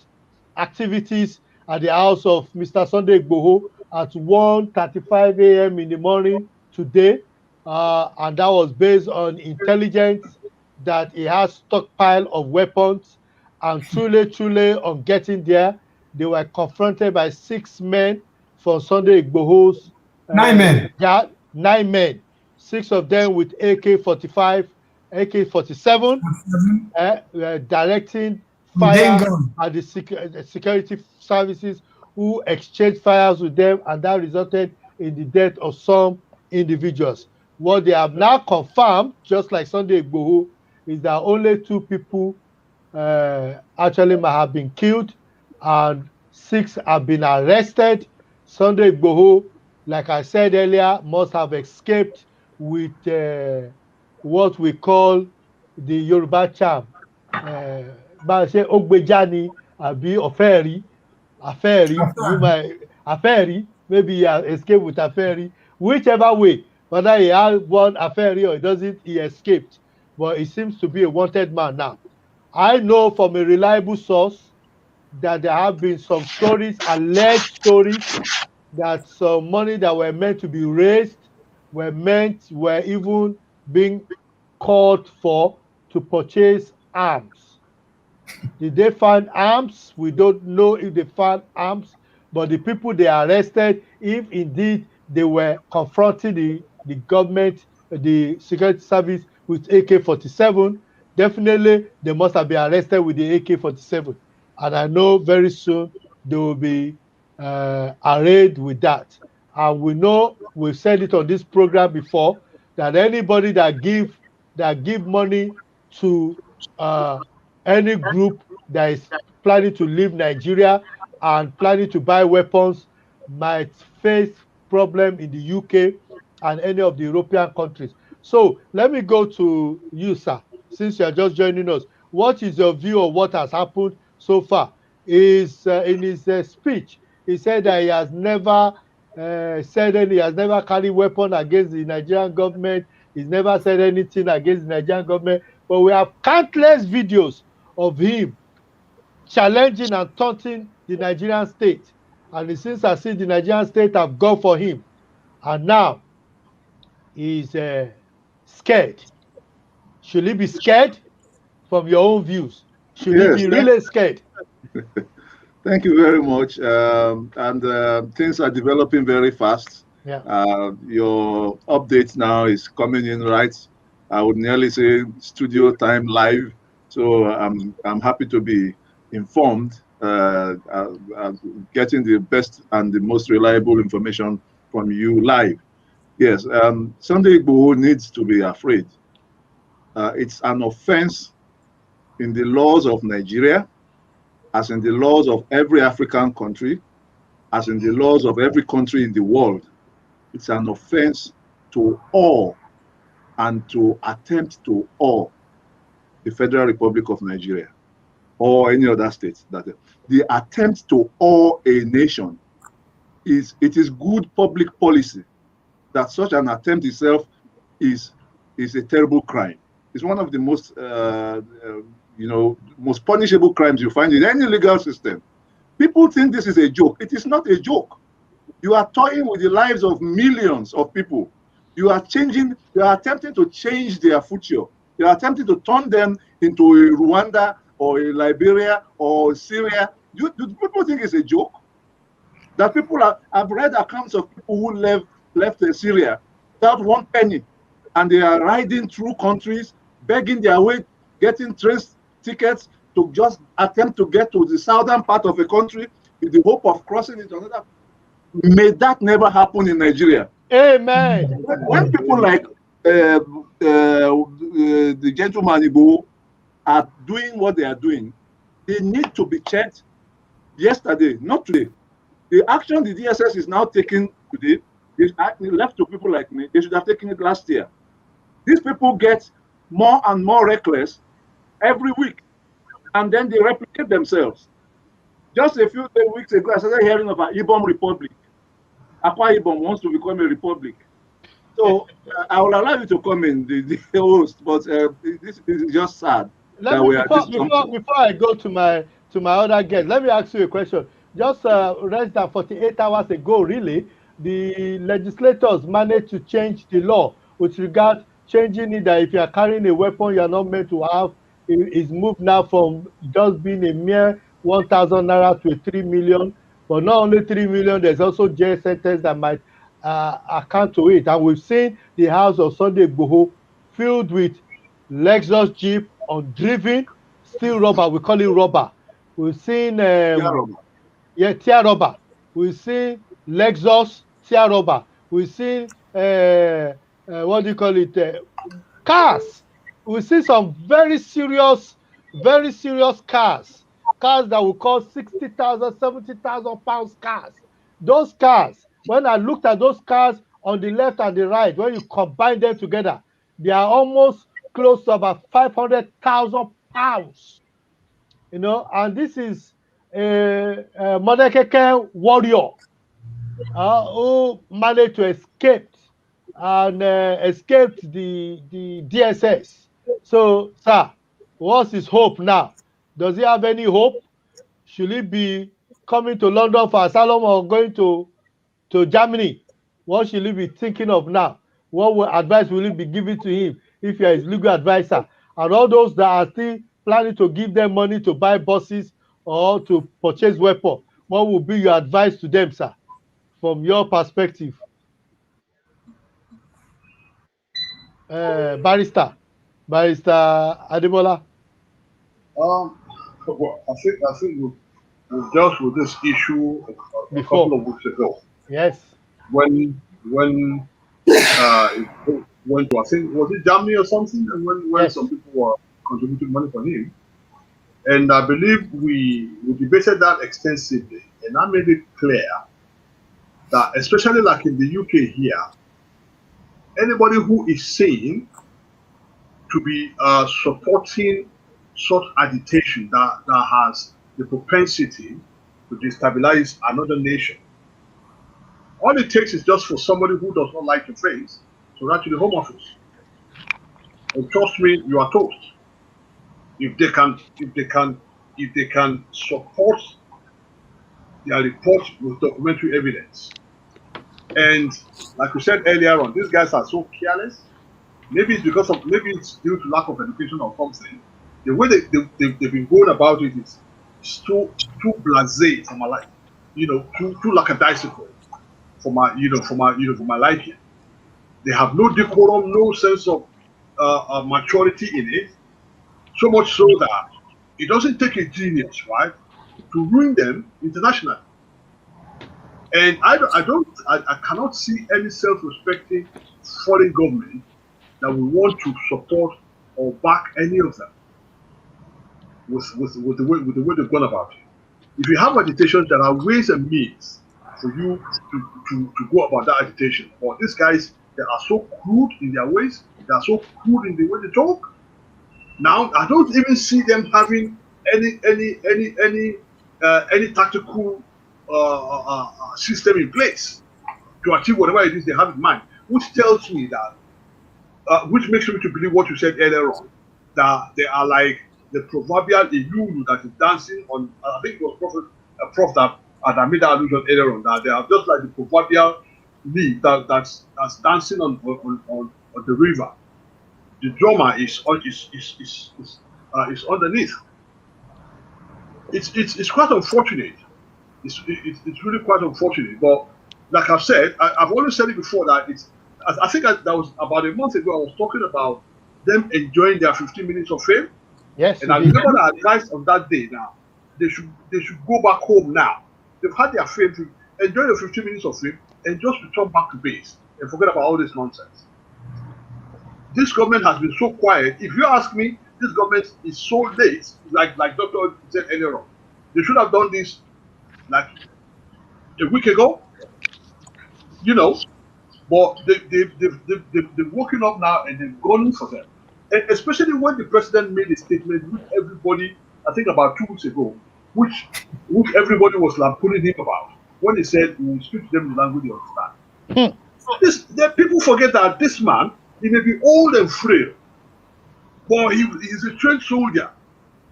activities at the house of Mr. Sunday Igboho at 1:35 a.m. in the morning today, and that was based on intelligence that he has stockpile of weapons. And truly, on getting there, they were confronted by 6 men from Sunday Igboho's 9 men. Yeah, 9 men. 6 of them with AK-47, directing fire at the security services who exchanged fires with them, and that resulted in the death of some individuals. What they have now confirmed, just like Sunday Igboho, is that only 2 people actually might have been killed and 6 have been arrested. Sunday Igboho, like I said earlier, must have escaped with what we call the Yoruba charm. Bá a ṣe ó gbéjà ni àbí ọ̀fẹ́ rí, you might affair, maybe he escaped with affair, whichever way, whether he had one affair or he doesn't, he escaped. But he seems to be a wanted man now. I know from a reliable source that there have been some stories, alleged stories, that some money that were meant to be raised were even being called for to purchase arms. Did they find arms? We don't know if they found arms, but the people they arrested, if indeed they were confronting the government, the security service with AK-47, definitely they must have been arrested with the AK-47. And I know very soon they will be arraigned with that. And we know, we've said it on this program before, that anybody that give money to any group that is planning to leave Nigeria and planning to buy weapons might face problem in the UK and any of the European countries. So let me go to you, sir, since you are just joining us. What is your view of what has happened so far? Is in his speech, he said that he has never he has never carried weapon against the Nigerian government. He's never said anything against the Nigerian government. But we have countless videos of him challenging and taunting the Nigerian state. And it seems as if the Nigerian state have gone for him. And now he's scared. Should he be scared? From your own views, should he be really scared? Thank you very much. Things are developing very fast. Yeah. Your update now is coming in right. I would nearly say studio time live. So I'm happy to be informed, getting the best and the most reliable information from you live. Yes, Sunday Igboho needs to be afraid. It's an offense in the laws of Nigeria, as in the laws of every African country, as in the laws of every country in the world. It's an offense to awe and to attempt to awe the Federal Republic of Nigeria or any other state. That the attempt to awe a nation is good public policy. That such an attempt itself is a terrible crime. It's one of the most most punishable crimes you find in any legal system. People think this is a joke. It is not a joke. You are toying with the lives of millions of people. You are attempting to change their future. You are attempting to turn them into a Rwanda or a Liberia or Syria. Do people think it's a joke? That people I've read accounts of people who left Syria without one penny, and they are riding through countries, begging their way, getting train tickets to just attempt to get to the southern part of a country with the hope of crossing into another. May that never happen in Nigeria. Amen. When people like the gentleman Igboho are doing what they are doing, they need to be checked yesterday, not today. The action the DSS is now taking today is left to people like me. They should have taken it last year. These people get more and more reckless every week, and then they replicate themselves. Just a few weeks ago, I started hearing about Ibom Republic. Akwa Ibom wants to become a republic. So I will allow you to come in, the host, but this is just sad. Before I go to my other guest, let me ask you a question. Just less than 48 hours ago, really, the legislators managed to change the law with regard changing it that if you are carrying a weapon you are not meant to have. Is moved now from just being a mere 1,000 naira to 3 million. But not only 3 million, there's also jail sentence that might account to it. And we've seen the house of Sunday Igboho filled with Lexus Jeep, undriven, steel rubber. We call it rubber. We've seen tear rubber. we've seen Lexus, Tia Rubber, we've seen what do you call it? Cars. We see some very serious cars that will cost 60,000, 70,000 pounds cars. Those cars, when I looked at those cars on the left and the right, when you combine them together, they are almost close to about 500,000 pounds. You know, and this is a Modekeke warrior who managed to escape and escaped the DSS. So, sir, what's his hope now? Does he have any hope? Should he be coming to London for asylum or going to Germany? What should he be thinking of now? Advice will he be giving to him if you are his legal advisor? And all those that are still planning to give them money to buy buses or to purchase weapons, what will be your advice to them, sir, from your perspective? Barrister Adebola. Well, I think we dealt with this issue a Before. couple of weeks ago Yes. when it went to, I think, was it Germany or something, and when Yes. some people were contributing money for him, and I believe we debated that extensively, and I made it clear that especially like in the UK here, anybody who is saying to be supporting such agitation that has the propensity to destabilize another nation, all it takes is just for somebody who does not like your face to write to the Home Office. And trust me, you are toast. If they can support their report with documentary evidence. And like we said earlier on, these guys are so careless. Maybe it's due to lack of education or something. The way they've been going about it is too blasé for my life. Too lackadaisical for my liking. They have no decorum, no sense of maturity in it. So much so that it doesn't take a genius, right, to ruin them internationally. And I cannot see any self-respecting foreign government that will want to support or back any of them with the way they've gone about it. If you have agitation, there are ways and means for you to go about that agitation. But these guys, they are so crude in their ways, they are so crude in the way they talk. Now I don't even see them having any tactical system in place to achieve whatever it is they have in mind, which tells me that, which makes me to believe what you said earlier on, that they are like the proverbial Ilulu that is dancing on. I think it was Prof that made that allusion earlier on, that they are just like the proverbial leaf that's dancing on the river. The drummer is underneath. It's quite unfortunate. It's really quite unfortunate. But like I've said, I've always said it before that I think that was about a month ago. I was talking about them enjoying their 15 minutes of fame. Yes. And I remember the advice of that day. Now they should go back home now. They've had their fame, to enjoy the 15 minutes of fame, and just return back to base and forget about all this nonsense. This government has been so quiet. If you ask me, this government is so late, like Dr. said earlier on. They should have done this like a week ago, but they've woken up now and they've gone for them. And especially when the president made a statement which everybody, I think about 2 weeks ago, which everybody was lampooning him about, when he said we will speak to them in the language they understand. People forget that this man, he may be old and frail, but he's a trained soldier.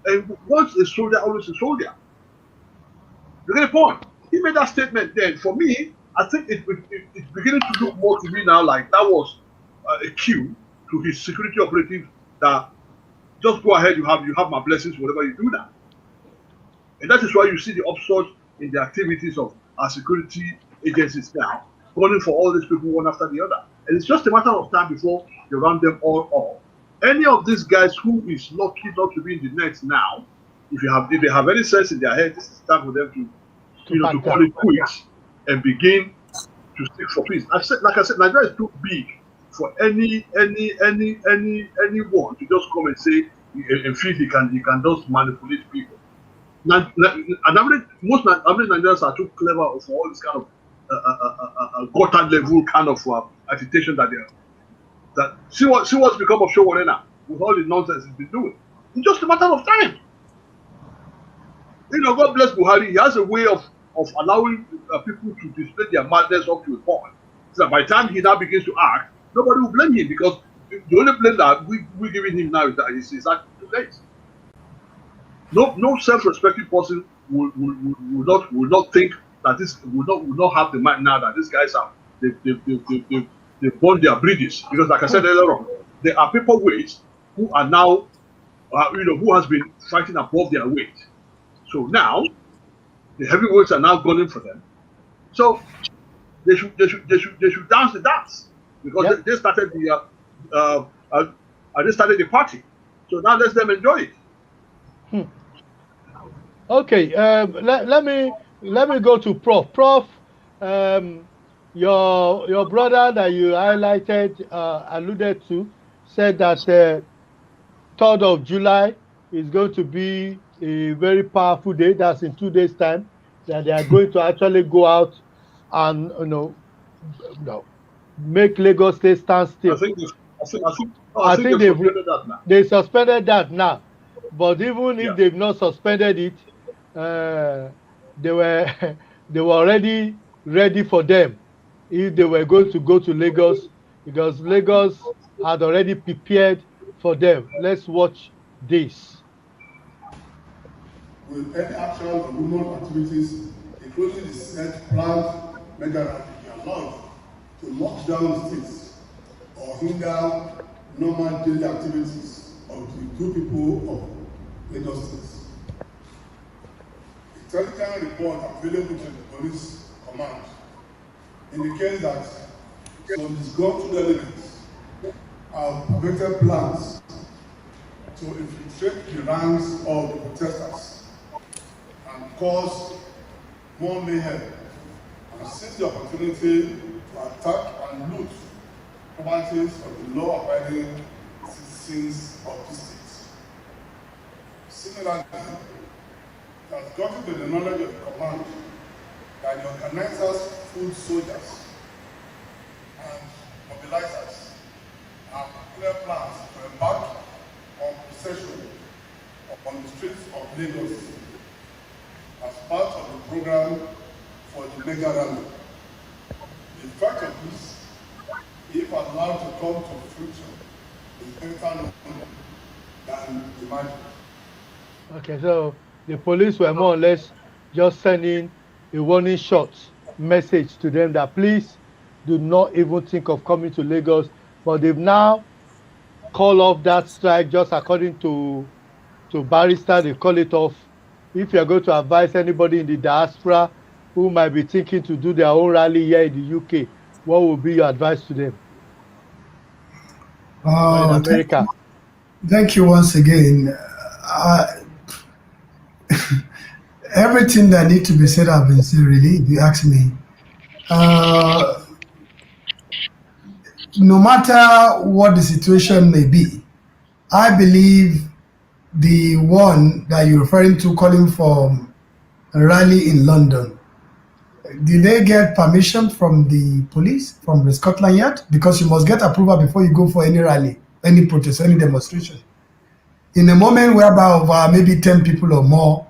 And once a soldier, always a soldier. You get the point? He made that statement then. For me, I think it's beginning to look more to me now like that was a cue to his security operatives that just go ahead, you have my blessings, whatever you do now. And that is why you see the upsurge in the activities of our security agencies now, calling for all these people one after the other. And it's just a matter of time before they round them all off. Any of these guys who is lucky not to be in the net now, if they have any sense in their head, this is time for them to call it quits and begin to seek for peace. Like I said, Nigeria is too big for anyone to just come and say and feel he can just manipulate people. Most Nigerians are too clever for all this kind of gutter level kind of agitation that they are. That see what's become of Showore now with all the nonsense he's been doing. It's just a matter of time. God bless Buhari. He has a way of allowing people to display their madness up to a point. So by the time he now begins to act, nobody will blame him because the only blame that we're giving him now is that he's acting too late. No self-respecting person will not think that this will not have the mind now that these guys are they burn their bridges, because like I said earlier on, there are paperweights who are now who has been fighting above their weight. So now the heavyweights are now gunning for them. So they should dance the dance because they started the party. So now let them enjoy it. Okay, let me go to Prof. Prof, your brother that you highlighted, alluded to, said that 3rd of July is going to be a very powerful day. That's in 2 days' time. That they are going to actually go out and make Lagos State stand still. I think they suspended that now. But even if they've not suspended it, they were already ready for them if they were going to go to Lagos, because Lagos had already prepared for them. Let's watch this. With any action on human activities, including the said planned mega rally, be allowed to lock down states or hinder normal daily activities of the two people of Lagos State. A technical report available to the police command indicates that some disgruntled elements have perfected plans to infiltrate the ranks of the protesters and cause more mayhem and seize the opportunity to attack and loot properties of the law-abiding citizens of the state. Similarly, it has gotten to the knowledge of the command that the organizers, food soldiers, and mobilizers have clear plans to embark on procession on the streets of Lagos as part of the program for the mega rally. The effect of this, if allowed to come to fruition, is better known than imagined. Okay, so the police were more or less just sending a warning shot message to them that please do not even think of coming to Lagos. But they've now called off that strike just according to Barrister. They call it off. If you're going to advise anybody in the diaspora who might be thinking to do their own rally here in the UK, what would be your advice to them? In America. Thank you once again. Everything that needs to be said has been said, really, if you ask me. No matter what the situation may be, I believe the one that you're referring to calling for a rally in London, did they get permission from the police, from the Scotland Yard? Because you must get approval before you go for any rally, any protest, any demonstration. In a moment whereby maybe 10 people or more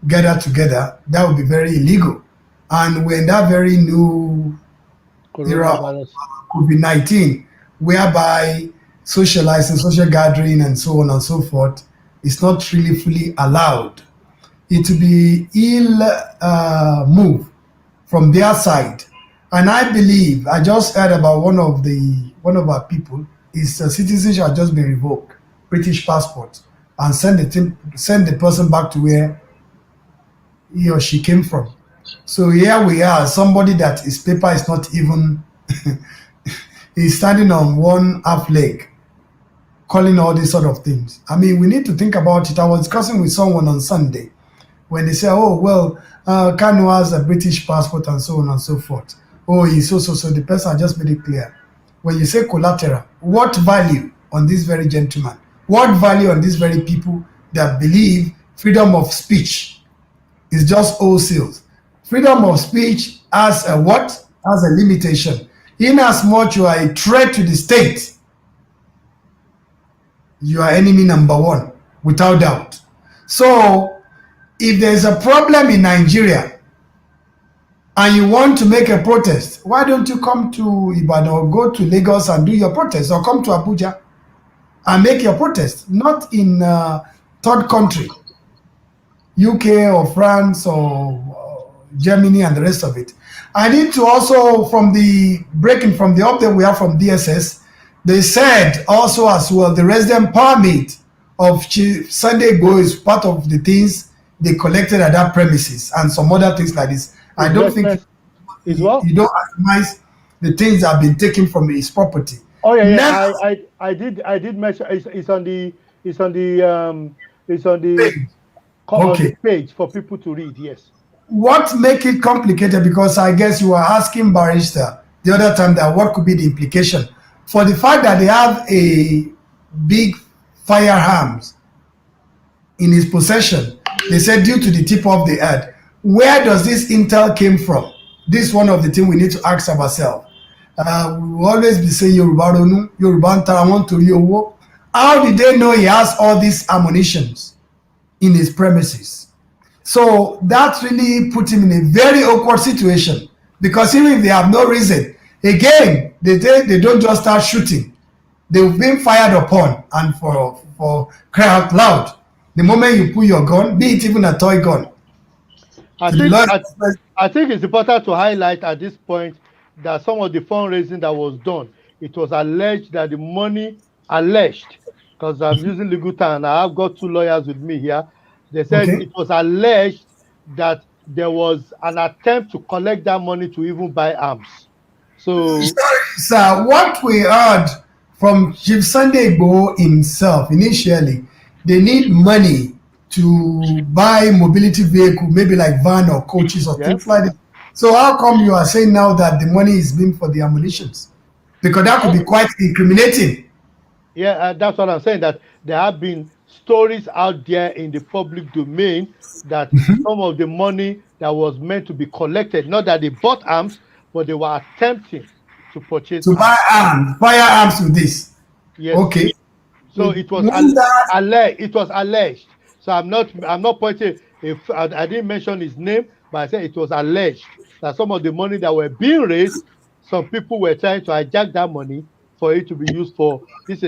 gather together, that would be very illegal. And we're in that very new era of COVID-19, whereby socializing, social gathering, and so on and so forth is not really fully allowed. It will be ill move from their side. And I believe, I just heard about one of our people, his citizenship has just been revoked, British passport, and send the person back to where he or she came from. So here we are, somebody that his paper is not even, he's standing on one half leg, calling all these sort of things. I mean, we need to think about it. I was discussing with someone on Sunday when they say, oh, well, Kanu has a British passport and so on and so forth. Oh, he's so. The person just made it clear. When you say collateral, what value on this very gentleman? What value on these very people that believe freedom of speech is just wholesale? Freedom of speech has a what? Has a limitation. In as much you are a threat to the state, you are enemy number one, without doubt. So, if there is a problem in Nigeria and you want to make a protest, why don't you come to Ibadan or go to Lagos and do your protest, or come to Abuja and make your protest, not in third country, UK or France or Germany and the rest of it. I need to also, from the breaking from the update we have from DSS, they said also as well the resident permit of Chief Sunday Igboho is part of the things they collected at that premises and some other things like this. I don't think you don't itemize the things that have been taken from his property. Oh yeah. I did mention it's on the page for people to read. Yes. What make it complicated? Because I guess you were asking Barrister the other time that what could be the implication for the fact that they have a big firearms in his possession. They said due to the tip of the earth. Where does this intel came from? This is one of the things we need to ask ourselves. We will always be saying Yoruba Ronu, Yoruba Ntaramon Tori Owo. How did they know he has all these ammunitions in his premises? So that really put him in a very awkward situation, because even if they have no reason, again, they don't just start shooting. They've been fired upon, and for cry out loud, the moment you pull your gun, be it even a toy gun. I think it's important to highlight at this point that some of the fundraising that was done, it was alleged that the money because I'm using legal term and I have got two lawyers with me here. They said it was alleged that there was an attempt to collect that money to even buy arms. So, sir, what we heard from Chief Sunday Igboho himself initially, they need money to buy mobility vehicle, maybe like van or coaches or things like that. So how come you are saying now that the money is being for the ammunitions? Because that could be quite incriminating. Yeah, that's what I'm saying, that there have been stories out there in the public domain that some of the money that was meant to be collected, not that they bought arms, but they were attempting to purchase buy arms, firearms with this. Yes. Okay. So it was alleged. So I'm not pointing. If I didn't mention his name, but I said it was alleged that some of the money that were being raised, some people were trying to hijack that money for it to be used for this.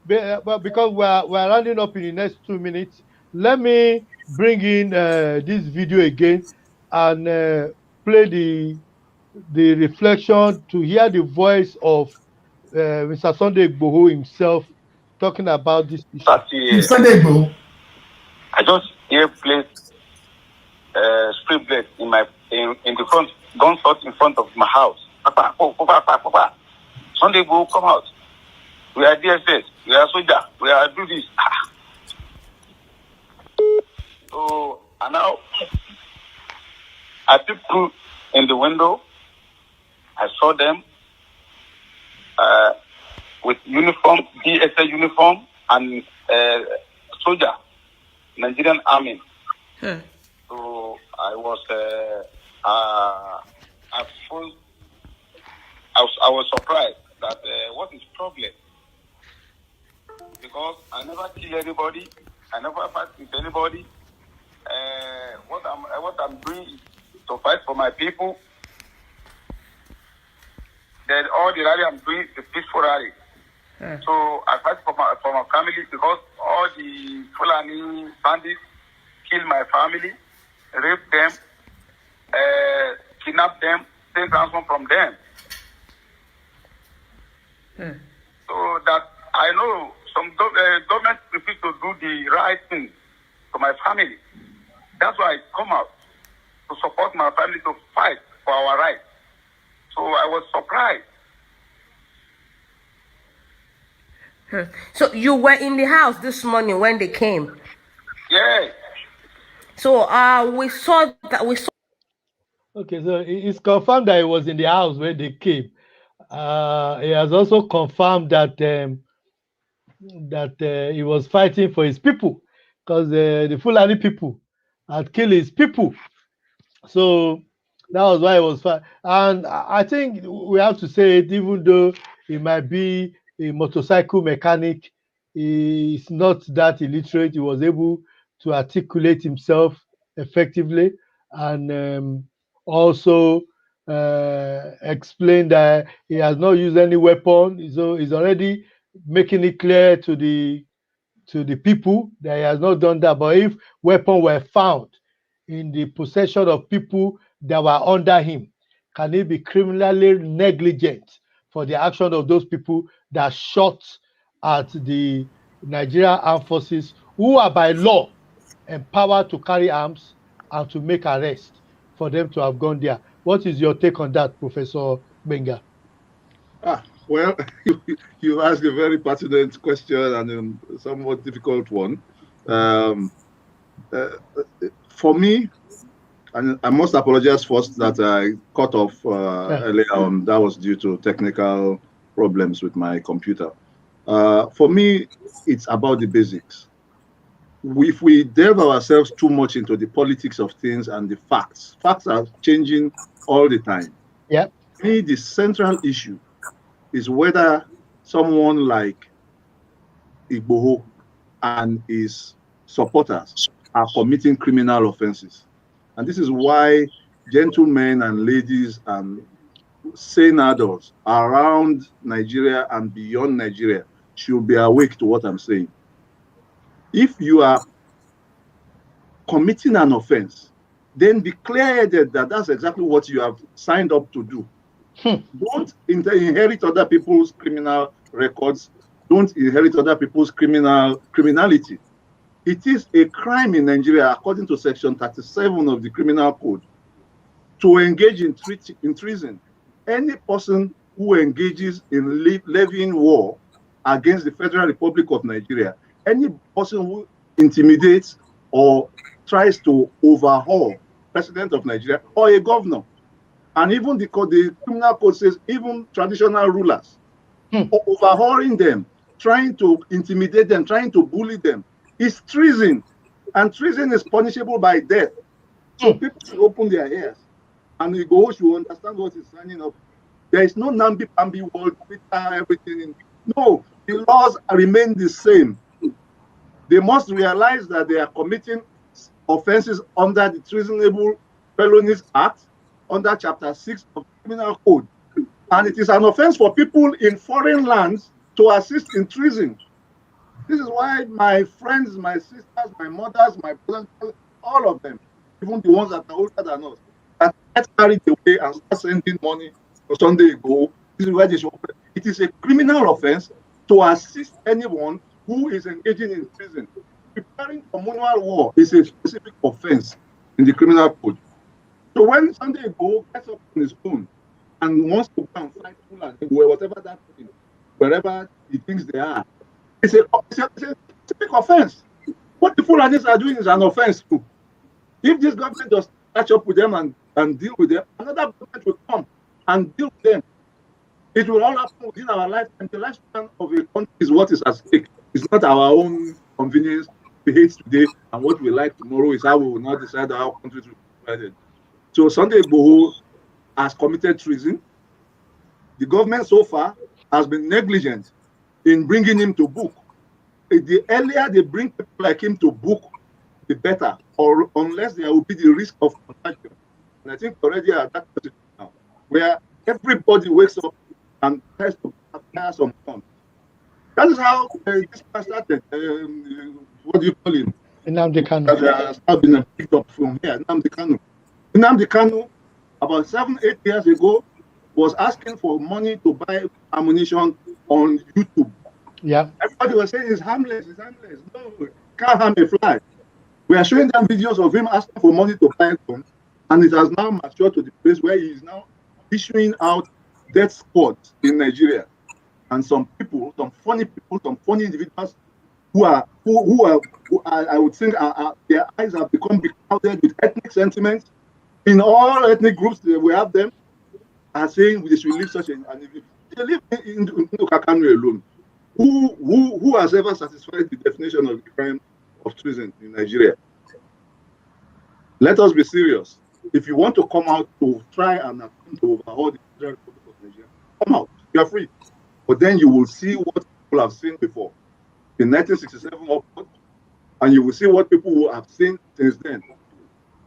But because we're rounding up in the next 2 minutes, let me bring in this video again and play the reflection to hear the voice of Mr. Sunday Igboho himself talking about this issue. Sunday Igboho. I just hear place spray blade in the front, gunshot in front of my house. Papa. Sunday Igboho, come out. We are DSS, we are soldier, we are do this. So, and now I peeped through in the window. I saw them with uniform, DSS uniform, and soldier, Nigerian army. So I was, I was surprised that what is problem? Because I never kill anybody, I never fight with anybody. What I'm doing is to fight for my people. Then all the rally I'm doing is a peaceful rally. So I fight for my family, because all the Fulani bandits kill my family, rape them, kidnap them, take ransom from them. So that I know some government refuse to do the right thing to my family. That's why I come out to support my family, to fight for our rights. So I was surprised. So you were in the house this morning when they came? Yeah. So we saw that Okay, so it's confirmed that he was in the house when they came. He has also confirmed that he was fighting for his people because the Fulani people had killed his people. So that was why it was fun. And I think we have to say it, even though he might be a motorcycle mechanic, he's not that illiterate. He was able to articulate himself effectively and also explain that he has not used any weapon. So he's already making it clear to the people that he has not done that. But if weapons were found in the possession of people that were under him, can he be criminally negligent for the action of those people that shot at the Nigerian armed forces, who are by law empowered to carry arms and to make arrests for them to have gone there? What is your take on that, Professor Benga? Well, you asked a very pertinent question and a somewhat difficult one. For me, and I must apologize first that I cut off earlier on. That was due to technical problems with my computer. For me, it's about the basics. If we delve ourselves too much into the politics of things and the facts are changing all the time. Yeah. For me, the central issue is whether someone like Igboho and his supporters are committing criminal offenses. And this is why gentlemen and ladies and sane adults around Nigeria and beyond Nigeria should be awake to what I'm saying. If you are committing an offense, then be clear-headed that that's exactly what you have signed up to do. Don't inherit other people's criminal records. Don't inherit other people's criminality. It is a crime in Nigeria, according to Section 37 of the Criminal Code, to engage in treason. Any person who engages in levying war against the Federal Republic of Nigeria, any person who intimidates or tries to overhaul President of Nigeria or a governor, and even the criminal code says even traditional rulers, overhauling them, trying to intimidate them, trying to bully them, is treason. And treason is punishable by death. So people should open their ears. And Igboho should understand what he's signing up. There is no namby-pamby world, Twitter, everything. No, the laws remain the same. They must realize that they are committing offenses under the Treasonable Felonies Act, under Chapter 6 of the Criminal Code. And it is an offense for people in foreign lands to assist in treason. This is why my friends, my sisters, my mothers, my brothers, all of them, even the ones that are older than us, that get carried away and start sending money for Sunday Igboho. This is why they should. It is a criminal offense to assist anyone who is engaging in treason. Preparing communal war is a specific offense in the criminal code. So when Sunday Igboho gets up on his own and wants to go and fight Fulani, whatever that thing, wherever he thinks they are, it's a specific offense. What the Fulanis are doing is an offense too. If this government does catch up with them and deal with them, another government will come and deal with them. It will all happen within our lifetime. The lifespan of a country is what is at stake. It's not our own convenience. We hate today, and what we like tomorrow is how we will now decide how our country will be divided. So Sunday Igboho has committed treason. The government so far has been negligent in bringing him to book. The earlier they bring people like him to book, the better, or unless there will be the risk of contagion. And I think already at that position now, where everybody wakes up and tries to acquire some funds. That is how this man started. What do you call him? Nnamdi Kanu. That has been picked up from here. Nnamdi Kanu. Nnamdi Kanu, about 7-8 years ago, was asking for money to buy ammunition on YouTube. Yeah. Everybody was saying it's harmless, it's harmless. No, can't harm a fly. We are showing them videos of him asking for money to buy guns, and it has now matured to the place where he is now issuing out death squads in Nigeria. And some people, some funny individuals I would think their eyes have become beclouded with ethnic sentiments. In all ethnic groups, we have them are saying they should leave such an they live in Kakanu alone. Who has ever satisfied the definition of the crime of treason in Nigeria? Let us be serious. If you want to come out to try and attempt to overhaul the Federal Republic of Nigeria, come out. You are free. But then you will see what people have seen before. In 1967 upward, and you will see what people will have seen since then.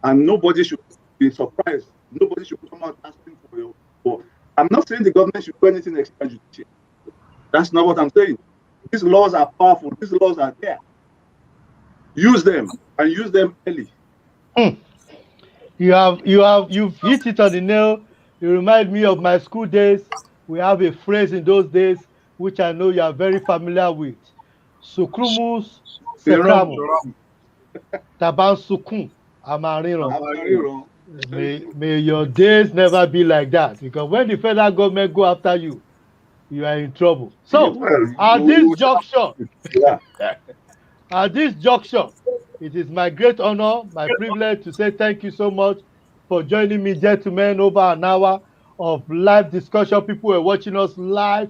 And nobody should be surprised. Nobody should come out asking for your support. I'm not saying the government should do anything extrajudicial. That's not what I'm saying. These laws are powerful. These laws are there. Use them and use them early. You've hit it on the nail. You remind me of my school days. We have a phrase in those days which I know you are very familiar with. Sukrumus sekramus. Taban sukun amariran. May your days never be like that, because when the federal government go after you, you are in trouble. So at this junction, it is my great honor, my privilege to say thank you so much for joining me, gentlemen. Over an hour of live discussion. People were watching us live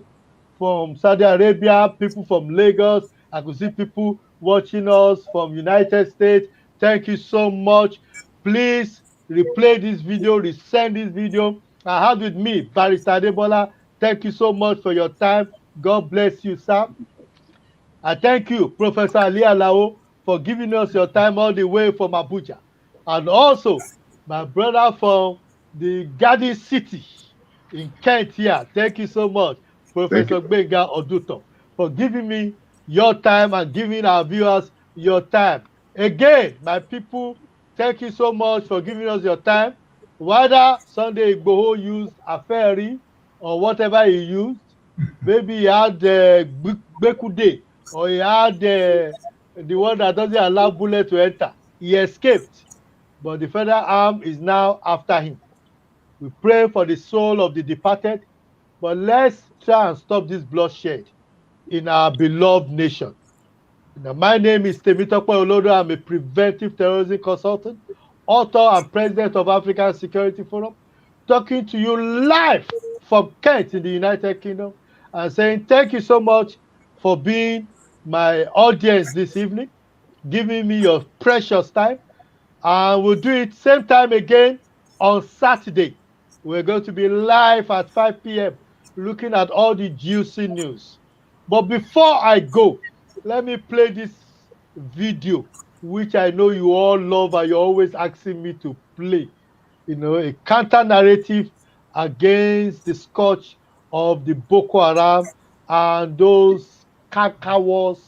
from Saudi Arabia, people from Lagos. I could see people watching us from United States. Thank you so much. Please replay this video, resend this video. I have with me Barrister Adebola. Thank you so much for your time. God bless you, sir. I thank you, Professor Ali Alao, for giving us your time all the way from Abuja. And also, my brother from the Garden City in Kent here. Thank you so much, Professor Gbenga Oduto, for giving me your time and giving our viewers your time. Again, my people, thank you so much for giving us your time. Whether Sunday Igboho used a ferry or whatever he used, maybe he had Bekude, or he had the one that doesn't allow bullet to enter. He escaped, but the federal arm is now after him. We pray for the soul of the departed, but let's try and stop this bloodshed in our beloved nation. Now, my name is Temitope Olodo. I'm a preventive terrorism consultant, author and president of African Security Forum, talking to you live from Kent in the United Kingdom, and saying thank you so much for being my audience this evening, giving me your precious time. And we'll do it same time again on Saturday. We're going to be live at 5 p.m. looking at all the juicy news. But before I go, let me play this video, which I know you all love and you're always asking me to play. You know, a counter narrative against the scourge of the Boko Haram and those kakawars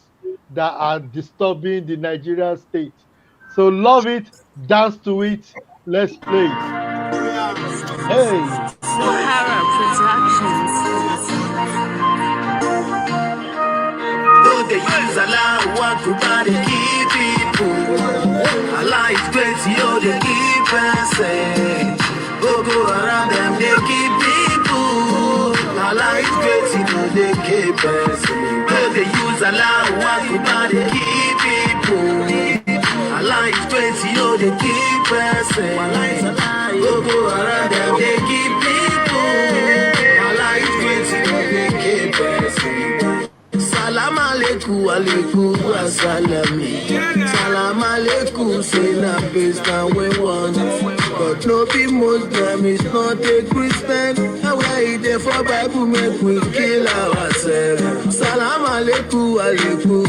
that are disturbing the Nigerian state. So love it, dance to it, let's play it. Hey. Sahara Productions. Though they use Allah, what to buy the key people. Allah is great, yo, they keep saying. Boko Haram, them, they keep people. Allah is great, yo, they keep saying. Though they use Allah, what to buy the key people. Allah is great, yo, they keep saying. Boko Haram, them, they keep people. Allah is great, yo, they keep saying. Salam alaikum, alaikum assalami. Salam alaikum, say na peace that we want. But no be Muslim, is not a Christian. And we there for Bible, make we kill ourselves. Salam alaikum, alaikum.